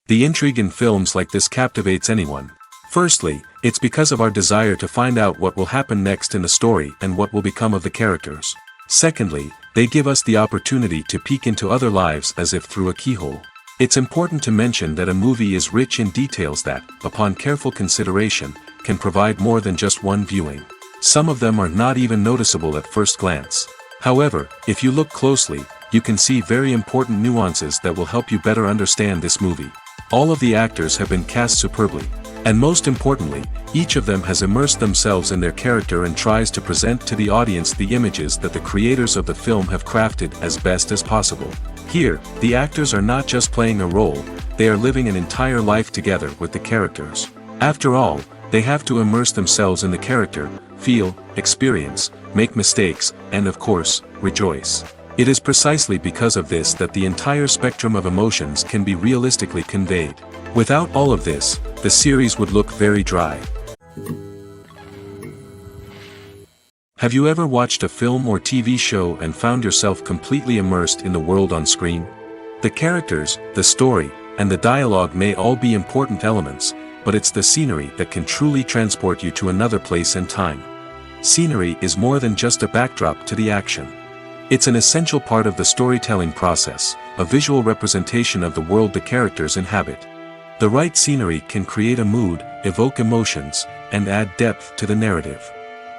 The intrigue in films like this captivates anyone. Firstly, it's because of our desire to find out what will happen next in the story and what will become of the characters. Secondly, they give us the opportunity to peek into other lives as if through a keyhole. It's important to mention that a movie is rich in details that, upon careful consideration, can provide more than just one viewing. Some of them are not even noticeable at first glance. However, if you look closely, you can see very important nuances that will help you better understand this movie. All of the actors have been cast superbly. And most importantly, each of them has immersed themselves in their character and tries to present to the audience the images that the creators of the film have crafted as best as possible. Here, the actors are not just playing a role, they are living an entire life together with the characters. After all, they have to immerse themselves in the character, feel, experience, make mistakes, and of course, rejoice. It is precisely because of this that the entire spectrum of emotions can be realistically conveyed. Without all of this, the series would look very dry. Have you ever watched a film or TV show and found yourself completely immersed in the world on screen? The characters, the story, and the dialogue may all be important elements, but it's the scenery that can truly transport you to another place and time. Scenery is more than just a backdrop to the action. It's an essential part of the storytelling process, a visual representation of the world the characters inhabit. The right scenery can create a mood, evoke emotions, and add depth to the narrative.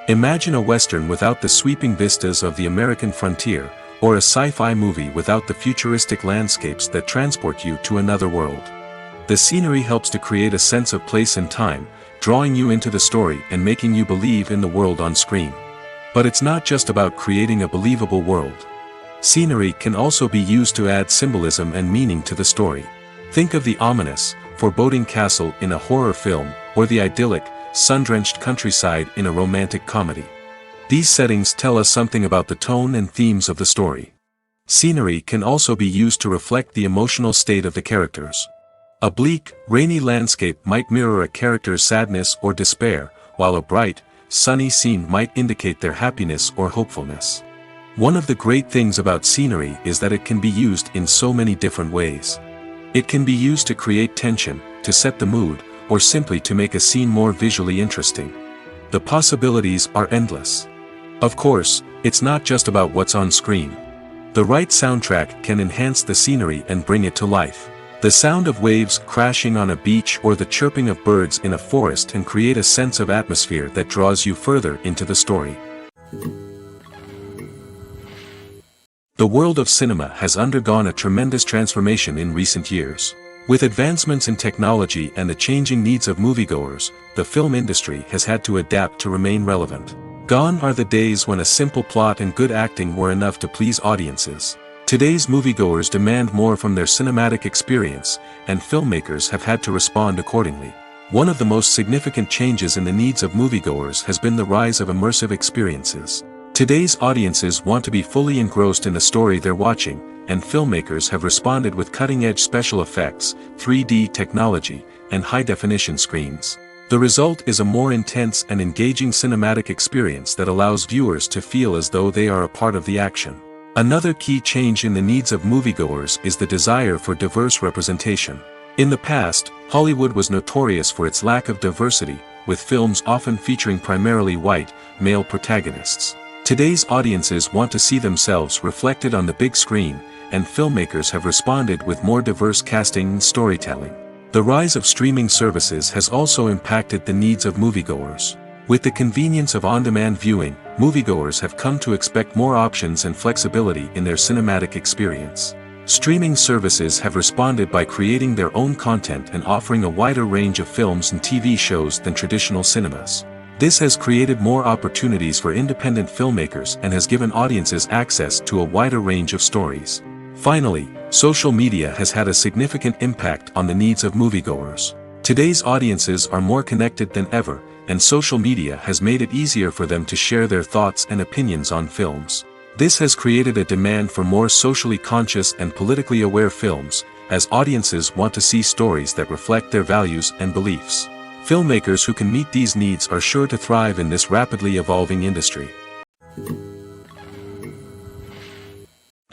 Imagine a western without the sweeping vistas of the American frontier, or a sci-fi movie without the futuristic landscapes that transport you to another world. The scenery helps to create a sense of place and time, drawing you into the story and making you believe in the world on screen. But it's not just about creating a believable world. Scenery can also be used to add symbolism and meaning to the story. Think of the ominous, foreboding castle in a horror film, or the idyllic, sun-drenched countryside in a romantic comedy. These settings tell us something about the tone and themes of the story. Scenery can also be used to reflect the emotional state of the characters. A bleak, rainy landscape might mirror a character's sadness or despair, while a bright, sunny scene might indicate their happiness or hopefulness. One of the great things about scenery is that it can be used in so many different ways. It can be used to create tension, to set the mood, or simply to make a scene more visually interesting. The possibilities are endless. Of course, it's not just about what's on screen. The right soundtrack can enhance the scenery and bring it to life. The sound of waves crashing on a beach or the chirping of birds in a forest can create a sense of atmosphere that draws you further into the story. The world of cinema has undergone a tremendous transformation in recent years. With advancements in technology and the changing needs of moviegoers, the film industry has had to adapt to remain relevant. Gone are the days when a simple plot and good acting were enough to please audiences. Today's moviegoers demand more from their cinematic experience, and filmmakers have had to respond accordingly. One of the most significant changes in the needs of moviegoers has been the rise of immersive experiences. Today's audiences want to be fully engrossed in the story they're watching, and filmmakers have responded with cutting-edge special effects, 3D technology, and high-definition screens. The result is a more intense and engaging cinematic experience that allows viewers to feel as though they are a part of the action. Another key change in the needs of moviegoers is the desire for diverse representation. In the past, Hollywood was notorious for its lack of diversity, with films often featuring primarily white, male protagonists. Today's audiences want to see themselves reflected on the big screen, and filmmakers have responded with more diverse casting and storytelling. The rise of streaming services has also impacted the needs of moviegoers. With the convenience of on-demand viewing, moviegoers have come to expect more options and flexibility in their cinematic experience. Streaming services have responded by creating their own content and offering a wider range of films and TV shows than traditional cinemas. This has created more opportunities for independent filmmakers and has given audiences access to a wider range of stories. Finally, social media has had a significant impact on the needs of moviegoers. Today's audiences are more connected than ever, and social media has made it easier for them to share their thoughts and opinions on films. This has created a demand for more socially conscious and politically aware films, as audiences want to see stories that reflect their values and beliefs. Filmmakers who can meet these needs are sure to thrive in this rapidly evolving industry.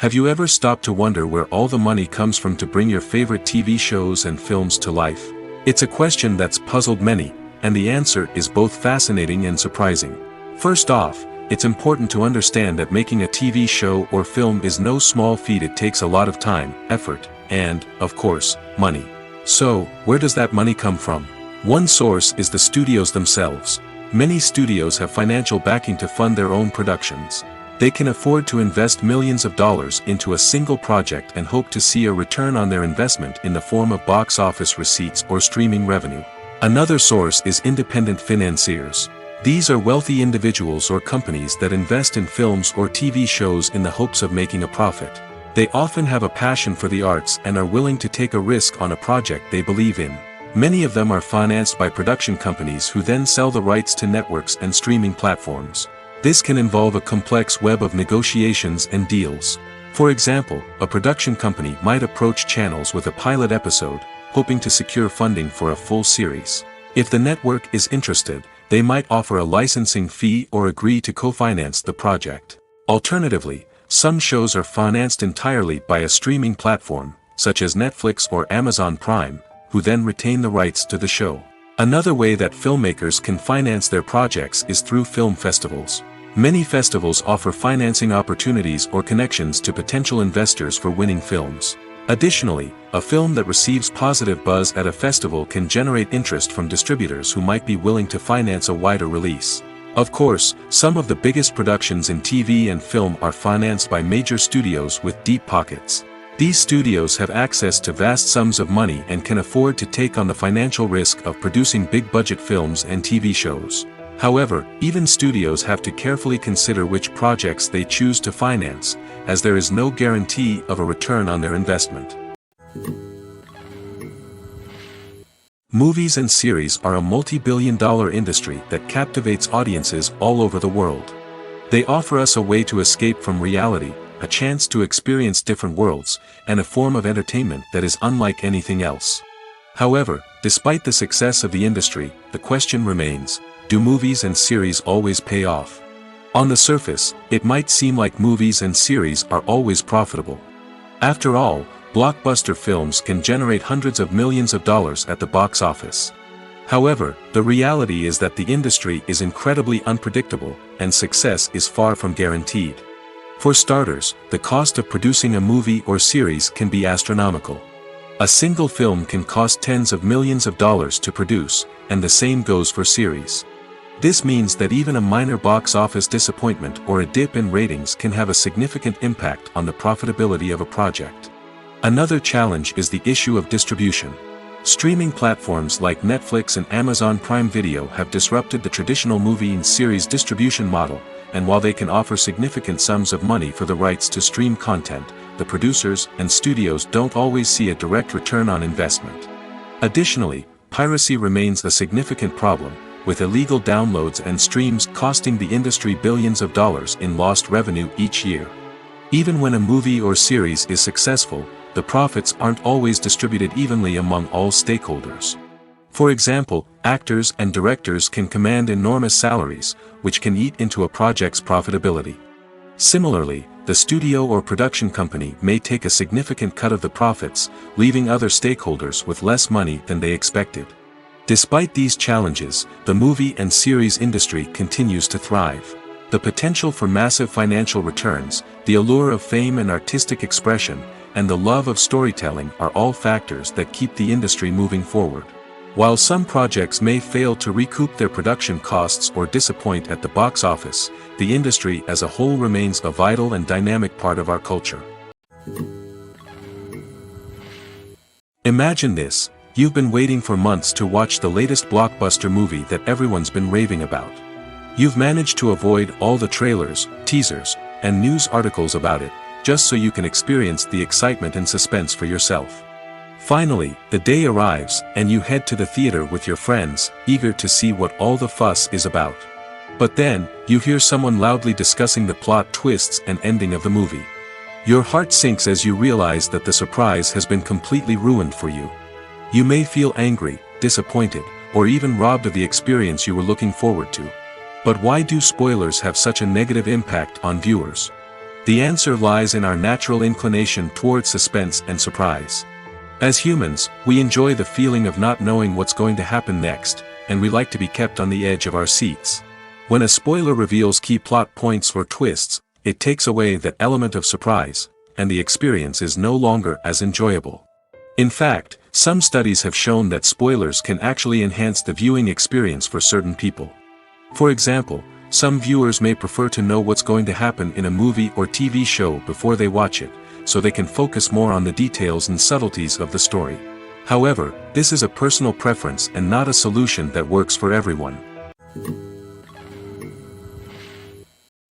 Have you ever stopped to wonder where all the money comes from to bring your favorite TV shows and films to life? It's a question that's puzzled many, and the answer is both fascinating and surprising. First off, it's important to understand that making a TV show or film is no small feat. It takes a lot of time, effort, and, of course, money. So, where does that money come from? One source is the studios themselves. Many studios have financial backing to fund their own productions. They can afford to invest millions of dollars into a single project and hope to see a return on their investment in the form of box office receipts or streaming revenue. Another source is independent financiers. These are wealthy individuals or companies that invest in films or TV shows in the hopes of making a profit. They often have a passion for the arts and are willing to take a risk on a project they believe in. Many of them are financed by production companies who then sell the rights to networks and streaming platforms. This can involve a complex web of negotiations and deals. For example, a production company might approach channels with a pilot episode, hoping to secure funding for a full series. If the network is interested, they might offer a licensing fee or agree to co-finance the project. Alternatively, some shows are financed entirely by a streaming platform, such as Netflix or Amazon Prime, who then retain the rights to the show. Another way that filmmakers can finance their projects is through film festivals. Many festivals offer financing opportunities or connections to potential investors for winning films. Additionally, a film that receives positive buzz at a festival can generate interest from distributors who might be willing to finance a wider release. Of course, some of the biggest productions in TV and film are financed by major studios with deep pockets. These studios have access to vast sums of money and can afford to take on the financial risk of producing big-budget films and TV shows. However, even studios have to carefully consider which projects they choose to finance, as there is no guarantee of a return on their investment. Movies and series are a multi-billion-dollar industry that captivates audiences all over the world. They offer us a way to escape from reality, a chance to experience different worlds, and a form of entertainment that is unlike anything else. However, despite the success of the industry, the question remains, do movies and series always pay off? On the surface, it might seem like movies and series are always profitable. After all, blockbuster films can generate hundreds of millions of dollars at the box office. However, the reality is that the industry is incredibly unpredictable, and success is far from guaranteed. For starters, the cost of producing a movie or series can be astronomical. A single film can cost tens of millions of dollars to produce, and the same goes for series. This means that even a minor box office disappointment or a dip in ratings can have a significant impact on the profitability of a project. Another challenge is the issue of distribution. Streaming platforms like Netflix and Amazon Prime Video have disrupted the traditional movie and series distribution model, and while they can offer significant sums of money for the rights to stream content, the producers and studios don't always see a direct return on investment. Additionally, piracy remains a significant problem, with illegal downloads and streams costing the industry billions of dollars in lost revenue each year. Even when a movie or series is successful, the profits aren't always distributed evenly among all stakeholders. For example, actors and directors can command enormous salaries, which can eat into a project's profitability. Similarly, the studio or production company may take a significant cut of the profits, leaving other stakeholders with less money than they expected. Despite these challenges, the movie and series industry continues to thrive. The potential for massive financial returns, the allure of fame and artistic expression, and the love of storytelling are all factors that keep the industry moving forward. While some projects may fail to recoup their production costs or disappoint at the box office, the industry as a whole remains a vital and dynamic part of our culture. Imagine this. You've been waiting for months to watch the latest blockbuster movie that everyone's been raving about. You've managed to avoid all the trailers, teasers, and news articles about it, just so you can experience the excitement and suspense for yourself. Finally, the day arrives, and you head to the theater with your friends, eager to see what all the fuss is about. But then, you hear someone loudly discussing the plot twists and ending of the movie. Your heart sinks as you realize that the surprise has been completely ruined for you. You may feel angry, disappointed, or even robbed of the experience you were looking forward to. But why do spoilers have such a negative impact on viewers? The answer lies in our natural inclination toward suspense and surprise. As humans, we enjoy the feeling of not knowing what's going to happen next, and we like to be kept on the edge of our seats. When a spoiler reveals key plot points or twists, it takes away that element of surprise, and the experience is no longer as enjoyable. In fact, some studies have shown that spoilers can actually enhance the viewing experience for certain people. For example, some viewers may prefer to know what's going to happen in a movie or TV show before they watch it, so they can focus more on the details and subtleties of the story. However, this is a personal preference and not a solution that works for everyone.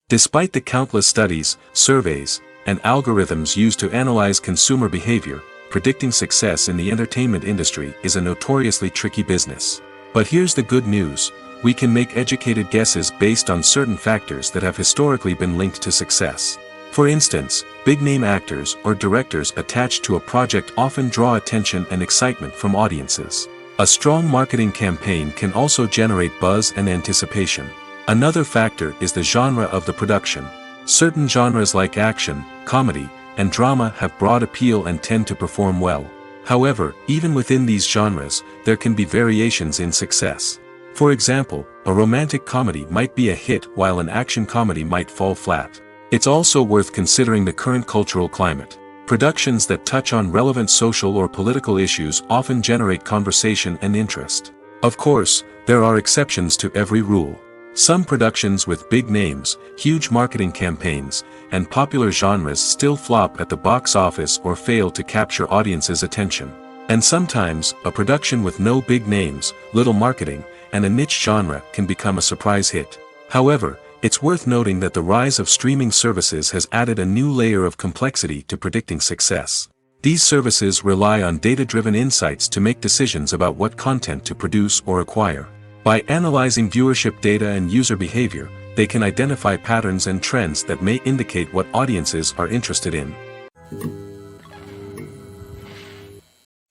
Despite the countless studies, surveys, and algorithms used to analyze consumer behavior, predicting success in the entertainment industry is a notoriously tricky business. But here's the good news: we can make educated guesses based on certain factors that have historically been linked to success. For instance, big-name actors or directors attached to a project often draw attention and excitement from audiences. A strong marketing campaign can also generate buzz and anticipation. Another factor is the genre of the production. Certain genres like action, comedy, and drama have broad appeal and tend to perform well. However, even within these genres, there can be variations in success. For example, a romantic comedy might be a hit while an action comedy might fall flat. It's also worth considering the current cultural climate. Productions that touch on relevant social or political issues often generate conversation and interest. Of course, there are exceptions to every rule. Some productions with big names, huge marketing campaigns, and popular genres still flop at the box office or fail to capture audiences' attention. And sometimes, a production with no big names, little marketing, and a niche genre can become a surprise hit. However, it's worth noting that the rise of streaming services has added a new layer of complexity to predicting success. These services rely on data-driven insights to make decisions about what content to produce or acquire. By analyzing viewership data and user behavior, they can identify patterns and trends that may indicate what audiences are interested in.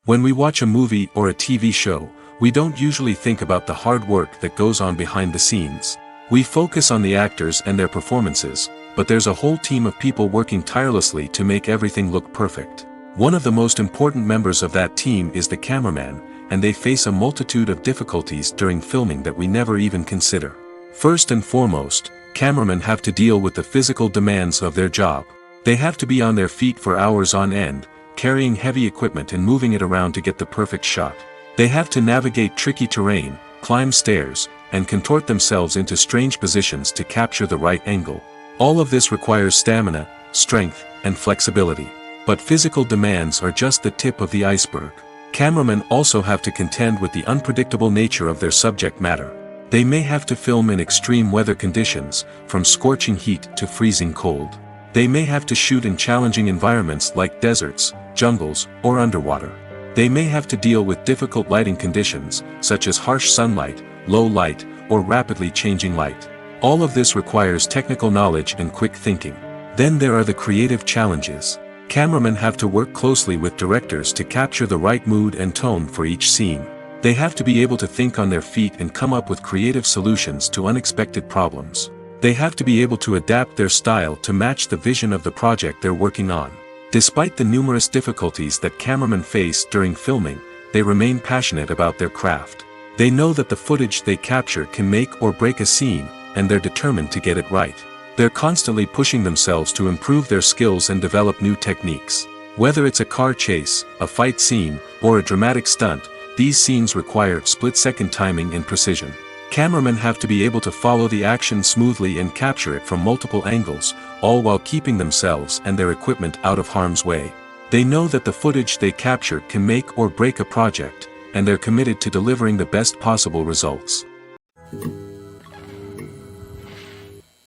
When we watch a movie or a TV show, we don't usually think about the hard work that goes on behind the scenes. We focus on the actors and their performances, but there's a whole team of people working tirelessly to make everything look perfect. One of the most important members of that team is the cameraman, and they face a multitude of difficulties during filming that we never even consider. First and foremost, cameramen have to deal with the physical demands of their job. They have to be on their feet for hours on end, carrying heavy equipment and moving it around to get the perfect shot. They have to navigate tricky terrain, climb stairs, and contort themselves into strange positions to capture the right angle. All of this requires stamina, strength, and flexibility. But physical demands are just the tip of the iceberg. Cameramen also have to contend with the unpredictable nature of their subject matter. They may have to film in extreme weather conditions, from scorching heat to freezing cold. They may have to shoot in challenging environments like deserts, jungles, or underwater. They may have to deal with difficult lighting conditions, such as harsh sunlight, low light, or rapidly changing light. All of this requires technical knowledge and quick thinking. Then there are the creative challenges. Cameramen have to work closely with directors to capture the right mood and tone for each scene. They have to be able to think on their feet and come up with creative solutions to unexpected problems. They have to be able to adapt their style to match the vision of the project they're working on. Despite the numerous difficulties that cameramen face during filming, they remain passionate about their craft. They know that the footage they capture can make or break a scene, and they're determined to get it right. They're constantly pushing themselves to improve their skills and develop new techniques. Whether it's a car chase, a fight scene, or a dramatic stunt, these scenes require split-second timing and precision. Cameramen have to be able to follow the action smoothly and capture it from multiple angles, all while keeping themselves and their equipment out of harm's way. They know that the footage they capture can make or break a project, and they're committed to delivering the best possible results.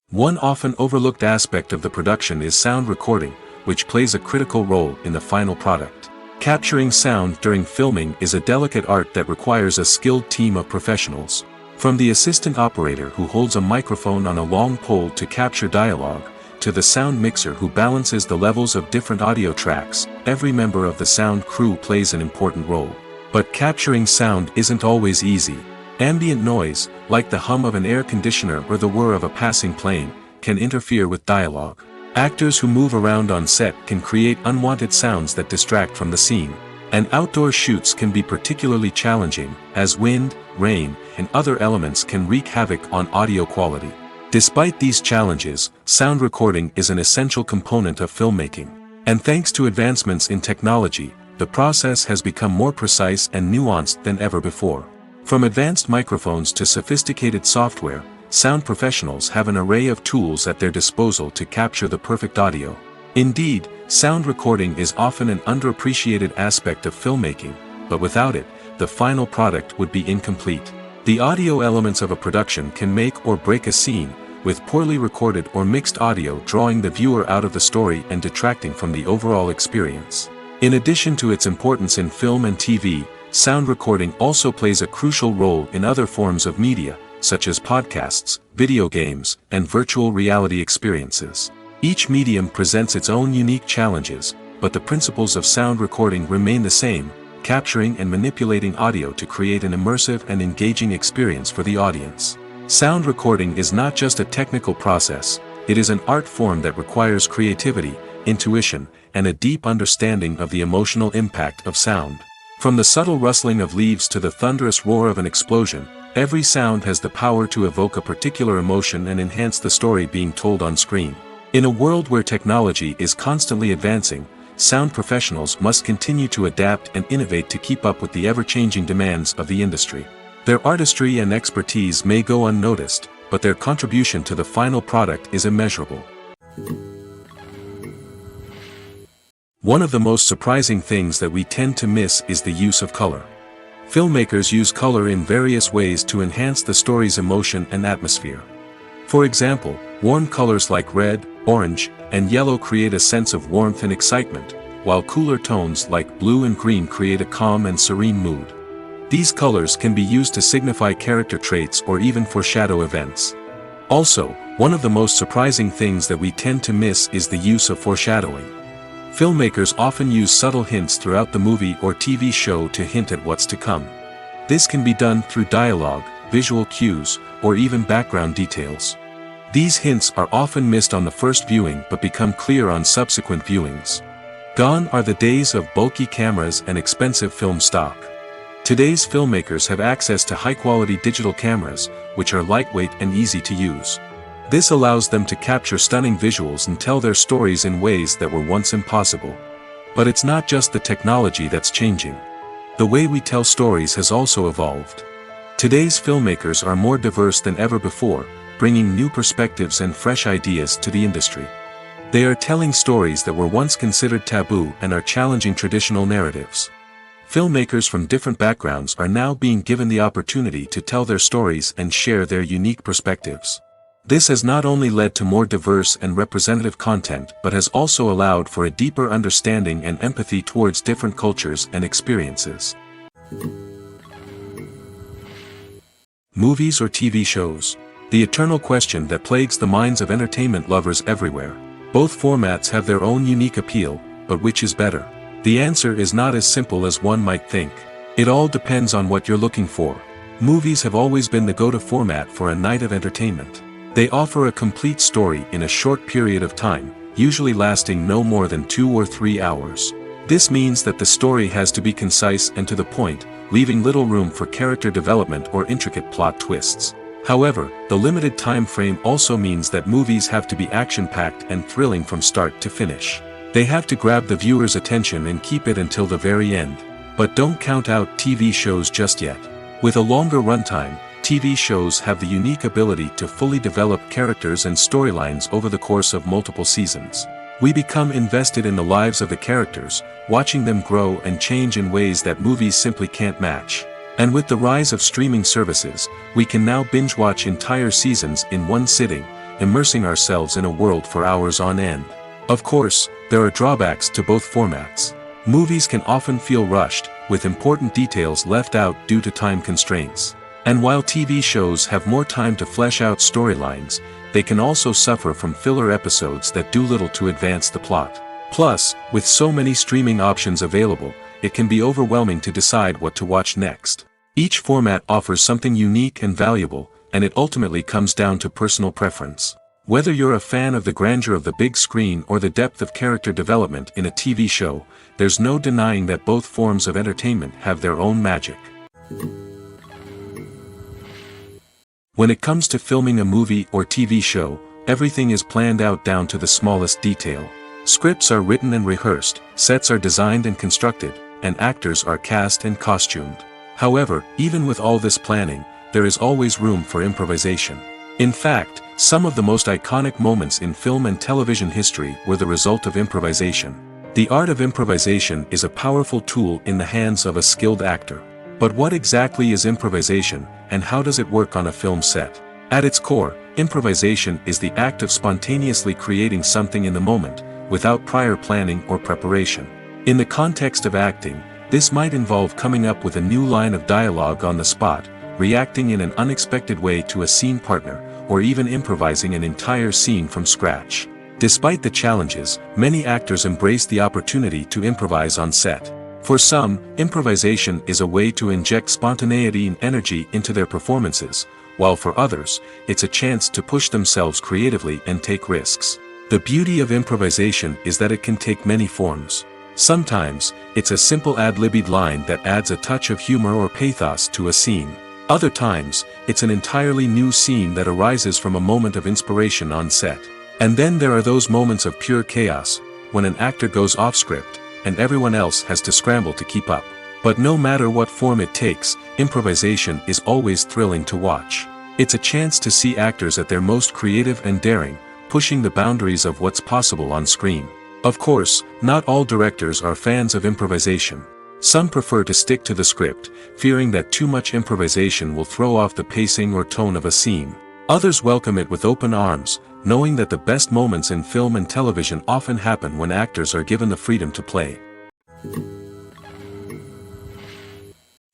One often overlooked aspect of the production is sound recording, which plays a critical role in the final product. Capturing sound during filming is a delicate art that requires a skilled team of professionals. From the assistant operator who holds a microphone on a long pole to capture dialogue, to the sound mixer who balances the levels of different audio tracks, every member of the sound crew plays an important role. But capturing sound isn't always easy. Ambient noise, like the hum of an air conditioner or the whir of a passing plane, can interfere with dialogue. Actors who move around on set can create unwanted sounds that distract from the scene. And outdoor shoots can be particularly challenging, as wind, rain, and other elements can wreak havoc on audio quality. Despite these challenges, sound recording is an essential component of filmmaking. And thanks to advancements in technology, the process has become more precise and nuanced than ever before. From advanced microphones to sophisticated software, sound professionals have an array of tools at their disposal to capture the perfect audio. Indeed, sound recording is often an underappreciated aspect of filmmaking, but without it, the final product would be incomplete. The audio elements of a production can make or break a scene, with poorly recorded or mixed audio drawing the viewer out of the story and detracting from the overall experience. In addition to its importance in film and TV, sound recording also plays a crucial role in other forms of media, such as podcasts, video games, and virtual reality experiences. Each medium presents its own unique challenges, but the principles of sound recording remain the same, capturing and manipulating audio to create an immersive and engaging experience for the audience. Sound recording is not just a technical process, it is an art form that requires creativity, intuition, and a deep understanding of the emotional impact of sound. From the subtle rustling of leaves to the thunderous roar of an explosion, every sound has the power to evoke a particular emotion and enhance the story being told on screen. In a world where technology is constantly advancing, sound professionals must continue to adapt and innovate to keep up with the ever-changing demands of the industry. Their artistry and expertise may go unnoticed, but their contribution to the final product is immeasurable. One of the most surprising things that we tend to miss is the use of color. Filmmakers use color in various ways to enhance the story's emotion and atmosphere. For example, warm colors like red, orange, and yellow create a sense of warmth and excitement, while cooler tones like blue and green create a calm and serene mood. These colors can be used to signify character traits or even foreshadow events. Also, one of the most surprising things that we tend to miss is the use of foreshadowing. Filmmakers often use subtle hints throughout the movie or TV show to hint at what's to come. This can be done through dialogue, visual cues, or even background details. These hints are often missed on the first viewing but become clear on subsequent viewings. Gone are the days of bulky cameras and expensive film stock. Today's filmmakers have access to high-quality digital cameras, which are lightweight and easy to use. This allows them to capture stunning visuals and tell their stories in ways that were once impossible. But it's not just the technology that's changing. The way we tell stories has also evolved. Today's filmmakers are more diverse than ever before, bringing new perspectives and fresh ideas to the industry. They are telling stories that were once considered taboo and are challenging traditional narratives. Filmmakers from different backgrounds are now being given the opportunity to tell their stories and share their unique perspectives. This has not only led to more diverse and representative content but has also allowed for a deeper understanding and empathy towards different cultures and experiences. Movies or TV shows? The eternal question that plagues the minds of entertainment lovers everywhere. Both formats have their own unique appeal, but which is better? The answer is not as simple as one might think. It all depends on what you're looking for. Movies have always been the go-to format for a night of entertainment. They offer a complete story in a short period of time, usually lasting no more than 2 or 3 hours. This means that the story has to be concise and to the point, leaving little room for character development or intricate plot twists. However, the limited time frame also means that movies have to be action-packed and thrilling from start to finish. They have to grab the viewer's attention and keep it until the very end. But don't count out TV shows just yet. With a longer runtime, TV shows have the unique ability to fully develop characters and storylines over the course of multiple seasons. We become invested in the lives of the characters, watching them grow and change in ways that movies simply can't match. And with the rise of streaming services, we can now binge-watch entire seasons in one sitting, immersing ourselves in a world for hours on end. Of course, there are drawbacks to both formats. Movies can often feel rushed, with important details left out due to time constraints. And while TV shows have more time to flesh out storylines, they can also suffer from filler episodes that do little to advance the plot. Plus, with so many streaming options available, it can be overwhelming to decide what to watch next. Each format offers something unique and valuable, and it ultimately comes down to personal preference. Whether you're a fan of the grandeur of the big screen or the depth of character development in a TV show, there's no denying that both forms of entertainment have their own magic. When it comes to filming a movie or TV show, everything is planned out down to the smallest detail. Scripts are written and rehearsed, sets are designed and constructed, and actors are cast and costumed. However, even with all this planning, there is always room for improvisation. In fact, some of the most iconic moments in film and television history were the result of improvisation. The art of improvisation is a powerful tool in the hands of a skilled actor. But what exactly is improvisation, and how does it work on a film set? At its core, improvisation is the act of spontaneously creating something in the moment, without prior planning or preparation. In the context of acting, this might involve coming up with a new line of dialogue on the spot, reacting in an unexpected way to a scene partner, or even improvising an entire scene from scratch. Despite the challenges, many actors embrace the opportunity to improvise on set. For some, improvisation is a way to inject spontaneity and energy into their performances, while for others, it's a chance to push themselves creatively and take risks. The beauty of improvisation is that it can take many forms. Sometimes, it's a simple ad-libbed line that adds a touch of humor or pathos to a scene. Other times, it's an entirely new scene that arises from a moment of inspiration on set. And then there are those moments of pure chaos, when an actor goes off script, and everyone else has to scramble to keep up. But no matter what form it takes, improvisation is always thrilling to watch. It's a chance to see actors at their most creative and daring, pushing the boundaries of what's possible on screen. Of course, not all directors are fans of improvisation. Some prefer to stick to the script, fearing that too much improvisation will throw off the pacing or tone of a scene. Others welcome it with open arms, knowing that the best moments in film and television often happen when actors are given the freedom to play.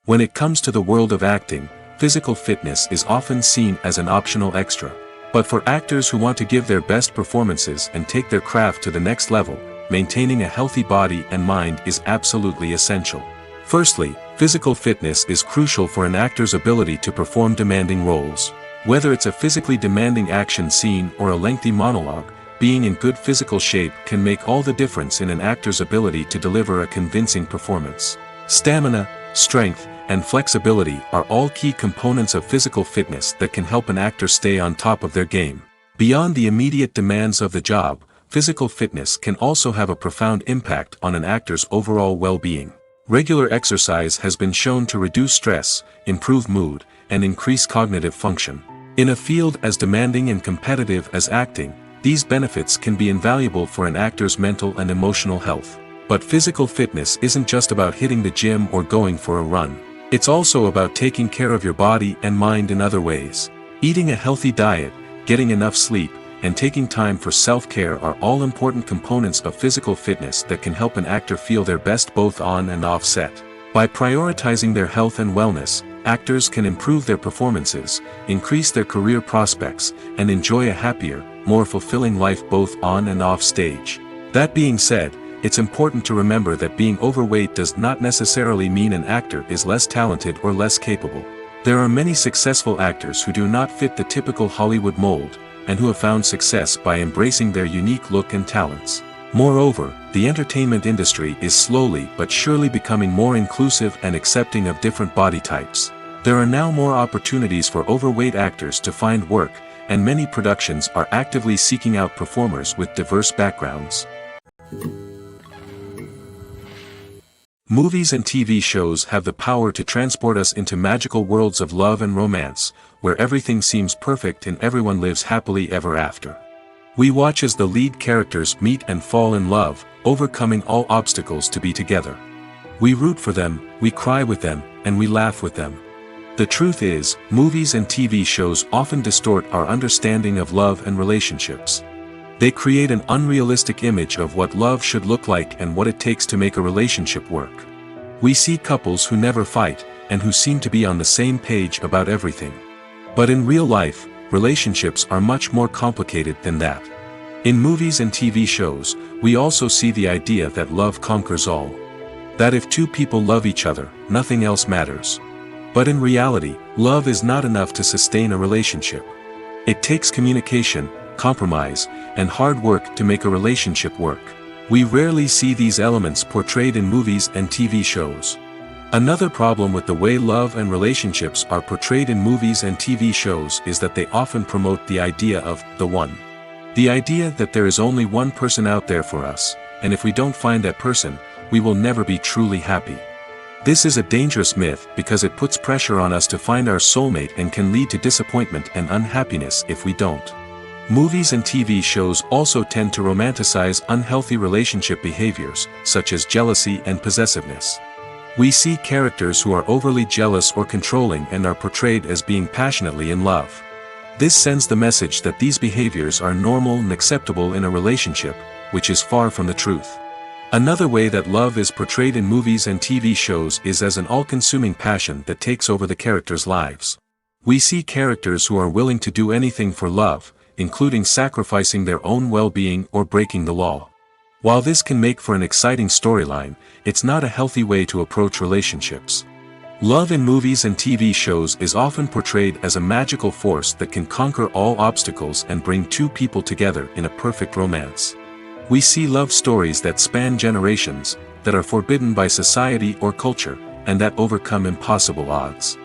When it comes to the world of acting, physical fitness is often seen as an optional extra. But for actors who want to give their best performances and take their craft to the next level, maintaining a healthy body and mind is absolutely essential. Firstly, physical fitness is crucial for an actor's ability to perform demanding roles. Whether it's a physically demanding action scene or a lengthy monologue, being in good physical shape can make all the difference in an actor's ability to deliver a convincing performance. Stamina, strength, and flexibility are all key components of physical fitness that can help an actor stay on top of their game. Beyond the immediate demands of the job, physical fitness can also have a profound impact on an actor's overall well-being. Regular exercise has been shown to reduce stress, improve mood, and increase cognitive function. In a field as demanding and competitive as acting, these benefits can be invaluable for an actor's mental and emotional health. But physical fitness isn't just about hitting the gym or going for a run. It's also about taking care of your body and mind in other ways. Eating a healthy diet, getting enough sleep, and taking time for self-care are all important components of physical fitness that can help an actor feel their best both on and off set. By prioritizing their health and wellness, actors can improve their performances, increase their career prospects, and enjoy a happier, more fulfilling life both on and off stage. That being said, it's important to remember that being overweight does not necessarily mean an actor is less talented or less capable. There are many successful actors who do not fit the typical Hollywood mold, and who have found success by embracing their unique look and talents. Moreover, the entertainment industry is slowly but surely becoming more inclusive and accepting of different body types. There are now more opportunities for overweight actors to find work, and many productions are actively seeking out performers with diverse backgrounds. Movies and TV shows have the power to transport us into magical worlds of love and romance, where everything seems perfect and everyone lives happily ever after. We watch as the lead characters meet and fall in love, overcoming all obstacles to be together. We root for them, we cry with them, and we laugh with them. The truth is, movies and TV shows often distort our understanding of love and relationships. They create an unrealistic image of what love should look like and what it takes to make a relationship work. We see couples who never fight, and who seem to be on the same page about everything. But in real life, relationships are much more complicated than that. In movies and TV shows, we also see the idea that love conquers all. That if two people love each other, nothing else matters. But in reality, love is not enough to sustain a relationship. It takes communication, compromise, and hard work to make a relationship work. We rarely see these elements portrayed in movies and TV shows. Another problem with the way love and relationships are portrayed in movies and TV shows is that they often promote the idea of the one. The idea that there is only one person out there for us, and if we don't find that person, we will never be truly happy. This is a dangerous myth because it puts pressure on us to find our soulmate and can lead to disappointment and unhappiness if we don't. Movies and TV shows also tend to romanticize unhealthy relationship behaviors, such as jealousy and possessiveness. We see characters who are overly jealous or controlling and are portrayed as being passionately in love. This sends the message that these behaviors are normal and acceptable in a relationship, which is far from the truth. Another way that love is portrayed in movies and TV shows is as an all-consuming passion that takes over the characters' lives. We see characters who are willing to do anything for love, including sacrificing their own well-being or breaking the law. While this can make for an exciting storyline, it's not a healthy way to approach relationships. Love in movies and TV shows is often portrayed as a magical force that can conquer all obstacles and bring two people together in a perfect romance. We see love stories that span generations, that are forbidden by society or culture, and that overcome impossible odds.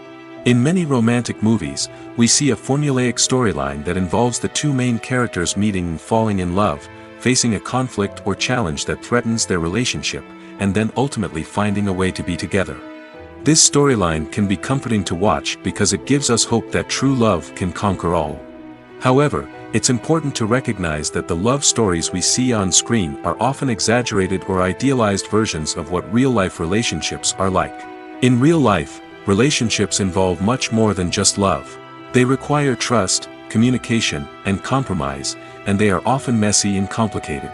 In many romantic movies, we see a formulaic storyline that involves the two main characters meeting and falling in love, facing a conflict or challenge that threatens their relationship, and then ultimately finding a way to be together. This storyline can be comforting to watch because it gives us hope that true love can conquer all. However, it's important to recognize that the love stories we see on screen are often exaggerated or idealized versions of what real-life relationships are like. In real life, relationships involve much more than just love. They require trust, communication, and compromise, and they are often messy and complicated.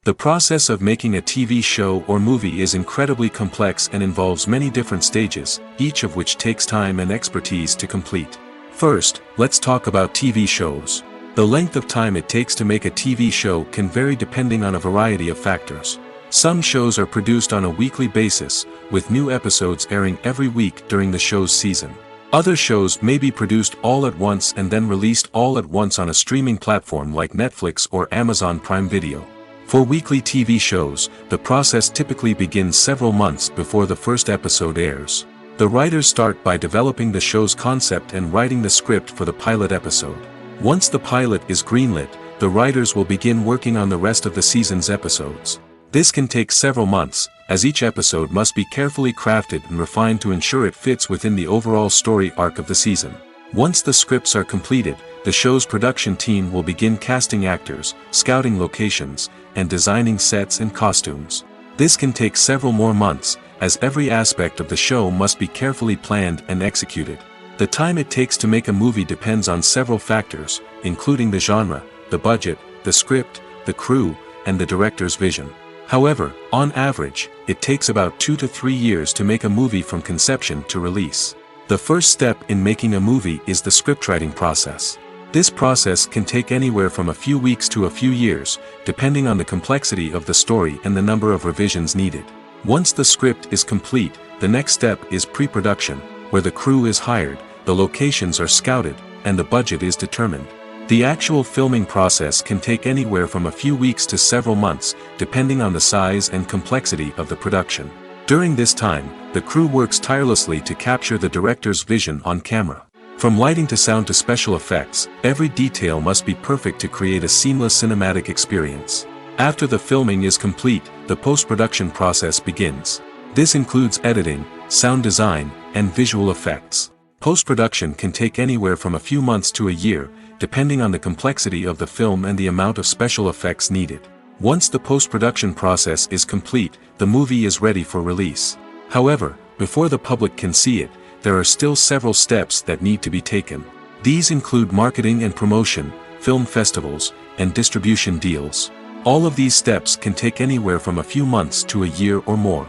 The process of making a TV show or movie is incredibly complex and involves many different stages, each of which takes time and expertise to complete. First, let's talk about TV shows. The length of time it takes to make a TV show can vary depending on a variety of factors. Some shows are produced on a weekly basis, with new episodes airing every week during the show's season. Other shows may be produced all at once and then released all at once on a streaming platform like Netflix or Amazon Prime Video. For weekly TV shows, the process typically begins several months before the first episode airs. The writers start by developing the show's concept and writing the script for the pilot episode. Once the pilot is greenlit, the writers will begin working on the rest of the season's episodes. This can take several months, as each episode must be carefully crafted and refined to ensure it fits within the overall story arc of the season. Once the scripts are completed, the show's production team will begin casting actors, scouting locations, and designing sets and costumes. This can take several more months, as every aspect of the show must be carefully planned and executed. The time it takes to make a movie depends on several factors, including the genre, the budget, the script, the crew, and the director's vision. However, on average, it takes about 2 to 3 years to make a movie from conception to release. The first step in making a movie is the scriptwriting process. This process can take anywhere from a few weeks to a few years, depending on the complexity of the story and the number of revisions needed. Once the script is complete, the next step is pre-production, where the crew is hired, the locations are scouted, and the budget is determined. The actual filming process can take anywhere from a few weeks to several months, depending on the size and complexity of the production. During this time, the crew works tirelessly to capture the director's vision on camera. From lighting to sound to special effects, every detail must be perfect to create a seamless cinematic experience. After the filming is complete, the post-production process begins. This includes editing, sound design, and visual effects. Post-production can take anywhere from a few months to a year, depending on the complexity of the film and the amount of special effects needed. Once the post-production process is complete, the movie is ready for release. However, before the public can see it, there are still several steps that need to be taken. These include marketing and promotion, film festivals, and distribution deals. All of these steps can take anywhere from a few months to a year or more.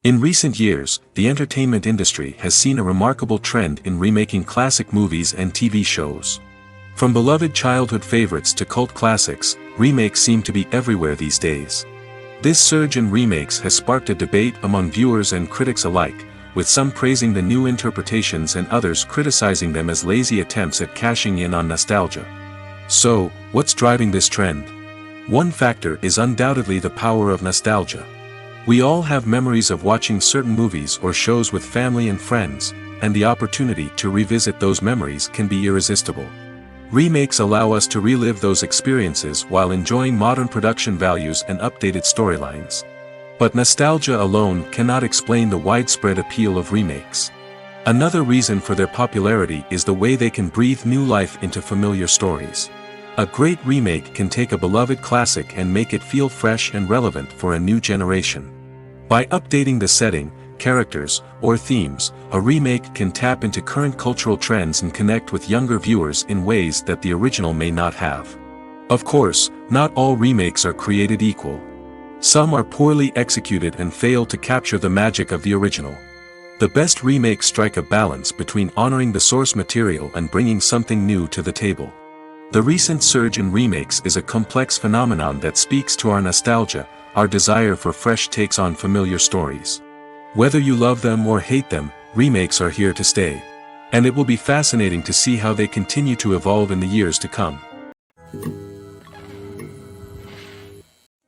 In recent years, the entertainment industry has seen a remarkable trend in remaking classic movies and TV shows. From beloved childhood favorites to cult classics, remakes seem to be everywhere these days. This surge in remakes has sparked a debate among viewers and critics alike, with some praising the new interpretations and others criticizing them as lazy attempts at cashing in on nostalgia. So, what's driving this trend? One factor is undoubtedly the power of nostalgia. We all have memories of watching certain movies or shows with family and friends, and the opportunity to revisit those memories can be irresistible. Remakes allow us to relive those experiences while enjoying modern production values and updated storylines. But nostalgia alone cannot explain the widespread appeal of remakes. Another reason for their popularity is the way they can breathe new life into familiar stories. A great remake can take a beloved classic and make it feel fresh and relevant for a new generation. By updating the setting, characters, or themes, a remake can tap into current cultural trends and connect with younger viewers in ways that the original may not have. Of course, not all remakes are created equal. Some are poorly executed and fail to capture the magic of the original. The best remakes strike a balance between honoring the source material and bringing something new to the table. The recent surge in remakes is a complex phenomenon that speaks to our nostalgia, our desire for fresh takes on familiar stories. Whether you love them or hate them, remakes are here to stay. And it will be fascinating to see how they continue to evolve in the years to come.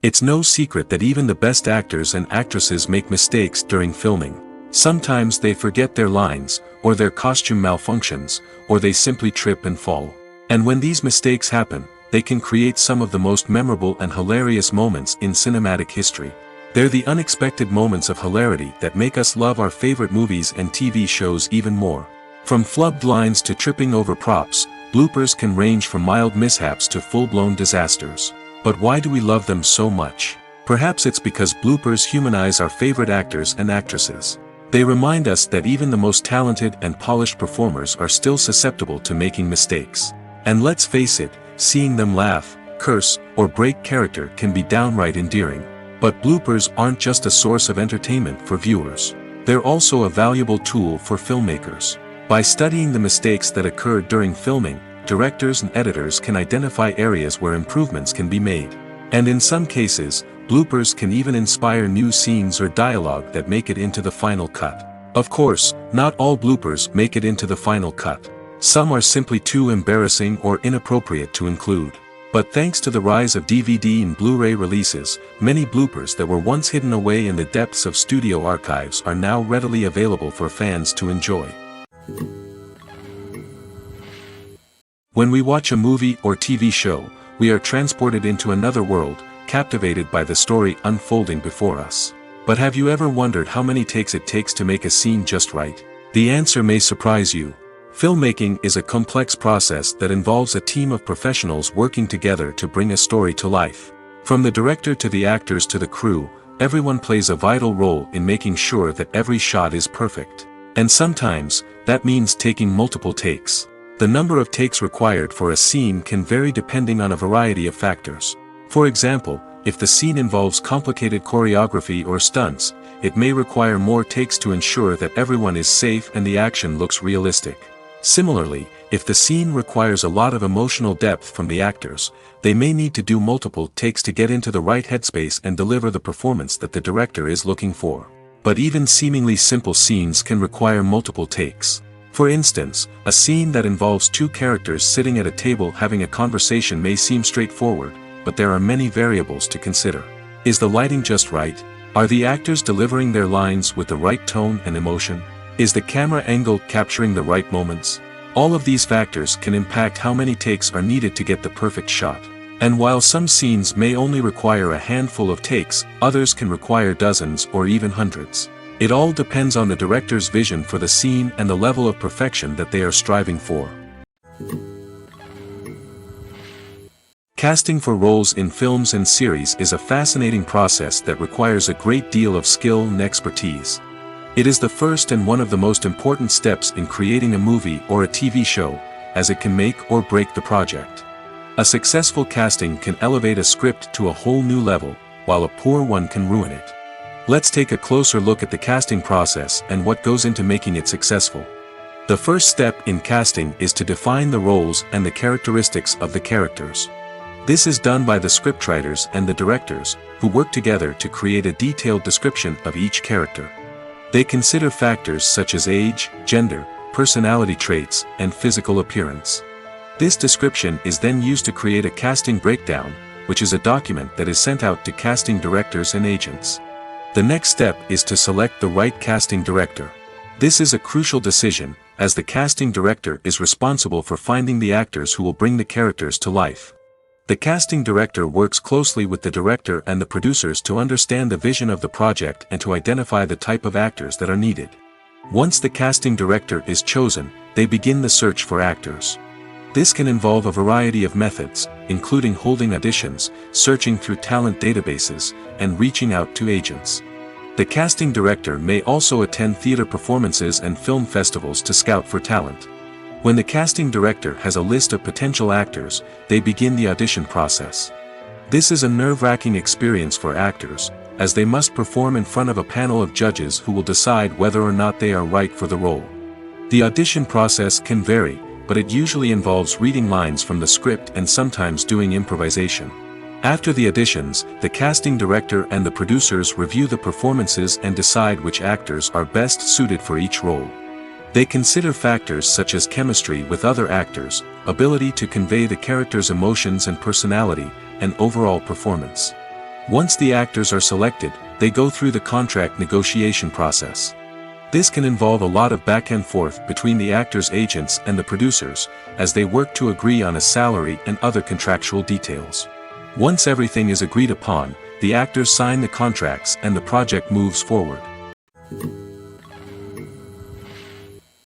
It's no secret that even the best actors and actresses make mistakes during filming. Sometimes they forget their lines, or their costume malfunctions, or they simply trip and fall. And when these mistakes happen, they can create some of the most memorable and hilarious moments in cinematic history. They're the unexpected moments of hilarity that make us love our favorite movies and TV shows even more. From flubbed lines to tripping over props, bloopers can range from mild mishaps to full-blown disasters. But why do we love them so much? Perhaps it's because bloopers humanize our favorite actors and actresses. They remind us that even the most talented and polished performers are still susceptible to making mistakes. And let's face it, seeing them laugh, curse, or break character can be downright endearing. But bloopers aren't just a source of entertainment for viewers. They're also a valuable tool for filmmakers. By studying the mistakes that occurred during filming, directors and editors can identify areas where improvements can be made. And in some cases, bloopers can even inspire new scenes or dialogue that make it into the final cut. Of course, not all bloopers make it into the final cut. Some are simply too embarrassing or inappropriate to include. But thanks to the rise of DVD and Blu-ray releases, many bloopers that were once hidden away in the depths of studio archives are now readily available for fans to enjoy. When we watch a movie or TV show, we are transported into another world, captivated by the story unfolding before us. But have you ever wondered how many takes it takes to make a scene just right? The answer may surprise you. Filmmaking is a complex process that involves a team of professionals working together to bring a story to life. From the director to the actors to the crew, everyone plays a vital role in making sure that every shot is perfect. And sometimes, that means taking multiple takes. The number of takes required for a scene can vary depending on a variety of factors. For example, if the scene involves complicated choreography or stunts, it may require more takes to ensure that everyone is safe and the action looks realistic. Similarly, if the scene requires a lot of emotional depth from the actors, they may need to do multiple takes to get into the right headspace and deliver the performance that the director is looking for. But even seemingly simple scenes can require multiple takes. For instance, a scene that involves two characters sitting at a table having a conversation may seem straightforward, but there are many variables to consider. Is the lighting just right? Are the actors delivering their lines with the right tone and emotion? Is the camera angle capturing the right moments? All of these factors can impact how many takes are needed to get the perfect shot. And while some scenes may only require a handful of takes, others can require dozens or even hundreds. It all depends on the director's vision for the scene and the level of perfection that they are striving for. Casting for roles in films and series is a fascinating process that requires a great deal of skill and expertise. It is the first and one of the most important steps in creating a movie or a TV show, as it can make or break the project. A successful casting can elevate a script to a whole new level, while a poor one can ruin it. Let's take a closer look at the casting process and what goes into making it successful. The first step in casting is to define the roles and the characteristics of the characters. This is done by the scriptwriters and the directors, who work together to create a detailed description of each character. They consider factors such as age, gender, personality traits, and physical appearance. This description is then used to create a casting breakdown, which is a document that is sent out to casting directors and agents. The next step is to select the right casting director. This is a crucial decision, as the casting director is responsible for finding the actors who will bring the characters to life. The casting director works closely with the director and the producers to understand the vision of the project and to identify the type of actors that are needed. Once the casting director is chosen, they begin the search for actors. This can involve a variety of methods, including holding auditions, searching through talent databases, and reaching out to agents. The casting director may also attend theater performances and film festivals to scout for talent. When the casting director has a list of potential actors, they begin the audition process. This is a nerve-wracking experience for actors, as they must perform in front of a panel of judges who will decide whether or not they are right for the role. The audition process can vary, but it usually involves reading lines from the script and sometimes doing improvisation. After the auditions, the casting director and the producers review the performances and decide which actors are best suited for each role. They consider factors such as chemistry with other actors, ability to convey the character's emotions and personality, and overall performance. Once the actors are selected, they go through the contract negotiation process. This can involve a lot of back and forth between the actors' agents and the producers, as they work to agree on a salary and other contractual details. Once everything is agreed upon, the actors sign the contracts and the project moves forward.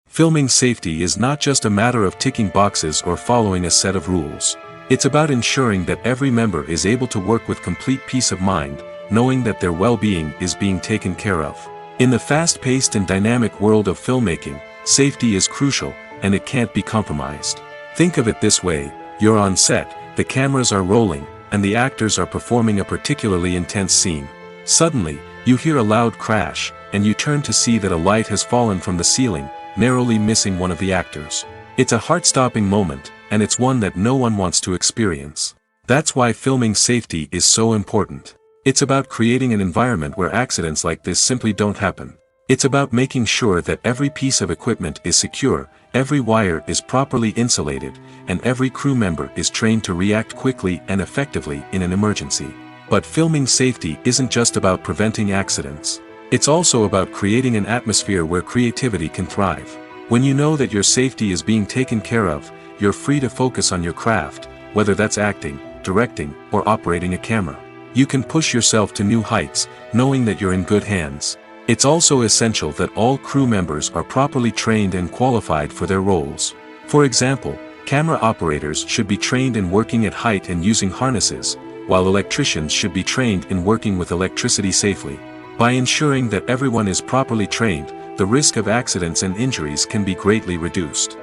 Filming safety is not just a matter of ticking boxes or following a set of rules. It's about ensuring that every member is able to work with complete peace of mind, knowing that their well-being is being taken care of. In the fast-paced and dynamic world of filmmaking, safety is crucial, and it can't be compromised. Think of it this way: you're on set, the cameras are rolling, and the actors are performing a particularly intense scene. Suddenly, you hear a loud crash, and you turn to see that a light has fallen from the ceiling, narrowly missing one of the actors. It's a heart-stopping moment, and it's one that no one wants to experience. That's why filming safety is so important. It's about creating an environment where accidents like this simply don't happen. It's about making sure that every piece of equipment is secure, every wire is properly insulated, and every crew member is trained to react quickly and effectively in an emergency. But filming safety isn't just about preventing accidents. It's also about creating an atmosphere where creativity can thrive. When you know that your safety is being taken care of, you're free to focus on your craft, whether that's acting, directing, or operating a camera. You can push yourself to new heights, knowing that you're in good hands. It's also essential that all crew members are properly trained and qualified for their roles. For example, camera operators should be trained in working at height and using harnesses, while electricians should be trained in working with electricity safely. By ensuring that everyone is properly trained, the risk of accidents and injuries can be greatly reduced.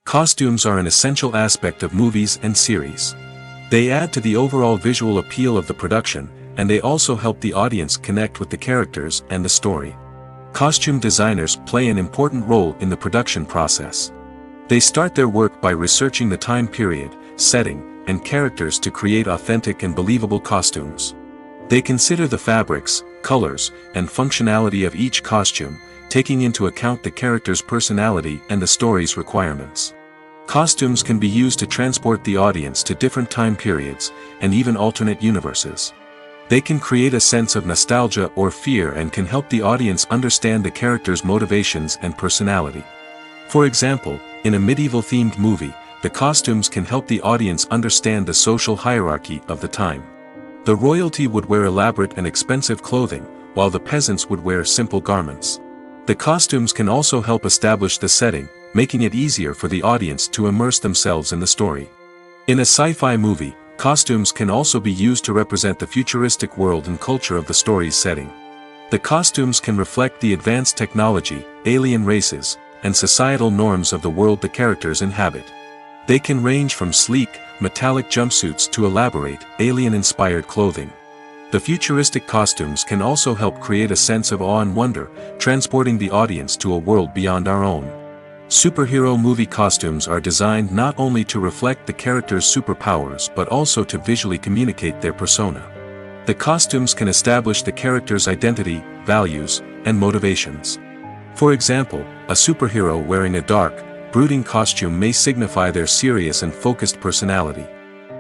Costumes are an essential aspect of movies and series. They add to the overall visual appeal of the production, and they also help the audience connect with the characters and the story. Costume designers play an important role in the production process. They start their work by researching the time period, setting, and characters to create authentic and believable costumes. They consider the fabrics, colors, and functionality of each costume, taking into account the character's personality and the story's requirements. Costumes can be used to transport the audience to different time periods, and even alternate universes. They can create a sense of nostalgia or fear and can help the audience understand the character's motivations and personality. For example, in a medieval-themed movie, the costumes can help the audience understand the social hierarchy of the time. The royalty would wear elaborate and expensive clothing, while the peasants would wear simple garments. The costumes can also help establish the setting, making it easier for the audience to immerse themselves in the story. In a sci-fi movie, costumes can also be used to represent the futuristic world and culture of the story's setting. The costumes can reflect the advanced technology, alien races, and societal norms of the world the characters inhabit. They can range from sleek, metallic jumpsuits to elaborate, alien-inspired clothing. The futuristic costumes can also help create a sense of awe and wonder, transporting the audience to a world beyond our own. Superhero movie costumes are designed not only to reflect the character's superpowers but also to visually communicate their persona. The costumes can establish the character's identity, values, and motivations. For example, a superhero wearing a dark, brooding costume may signify their serious and focused personality.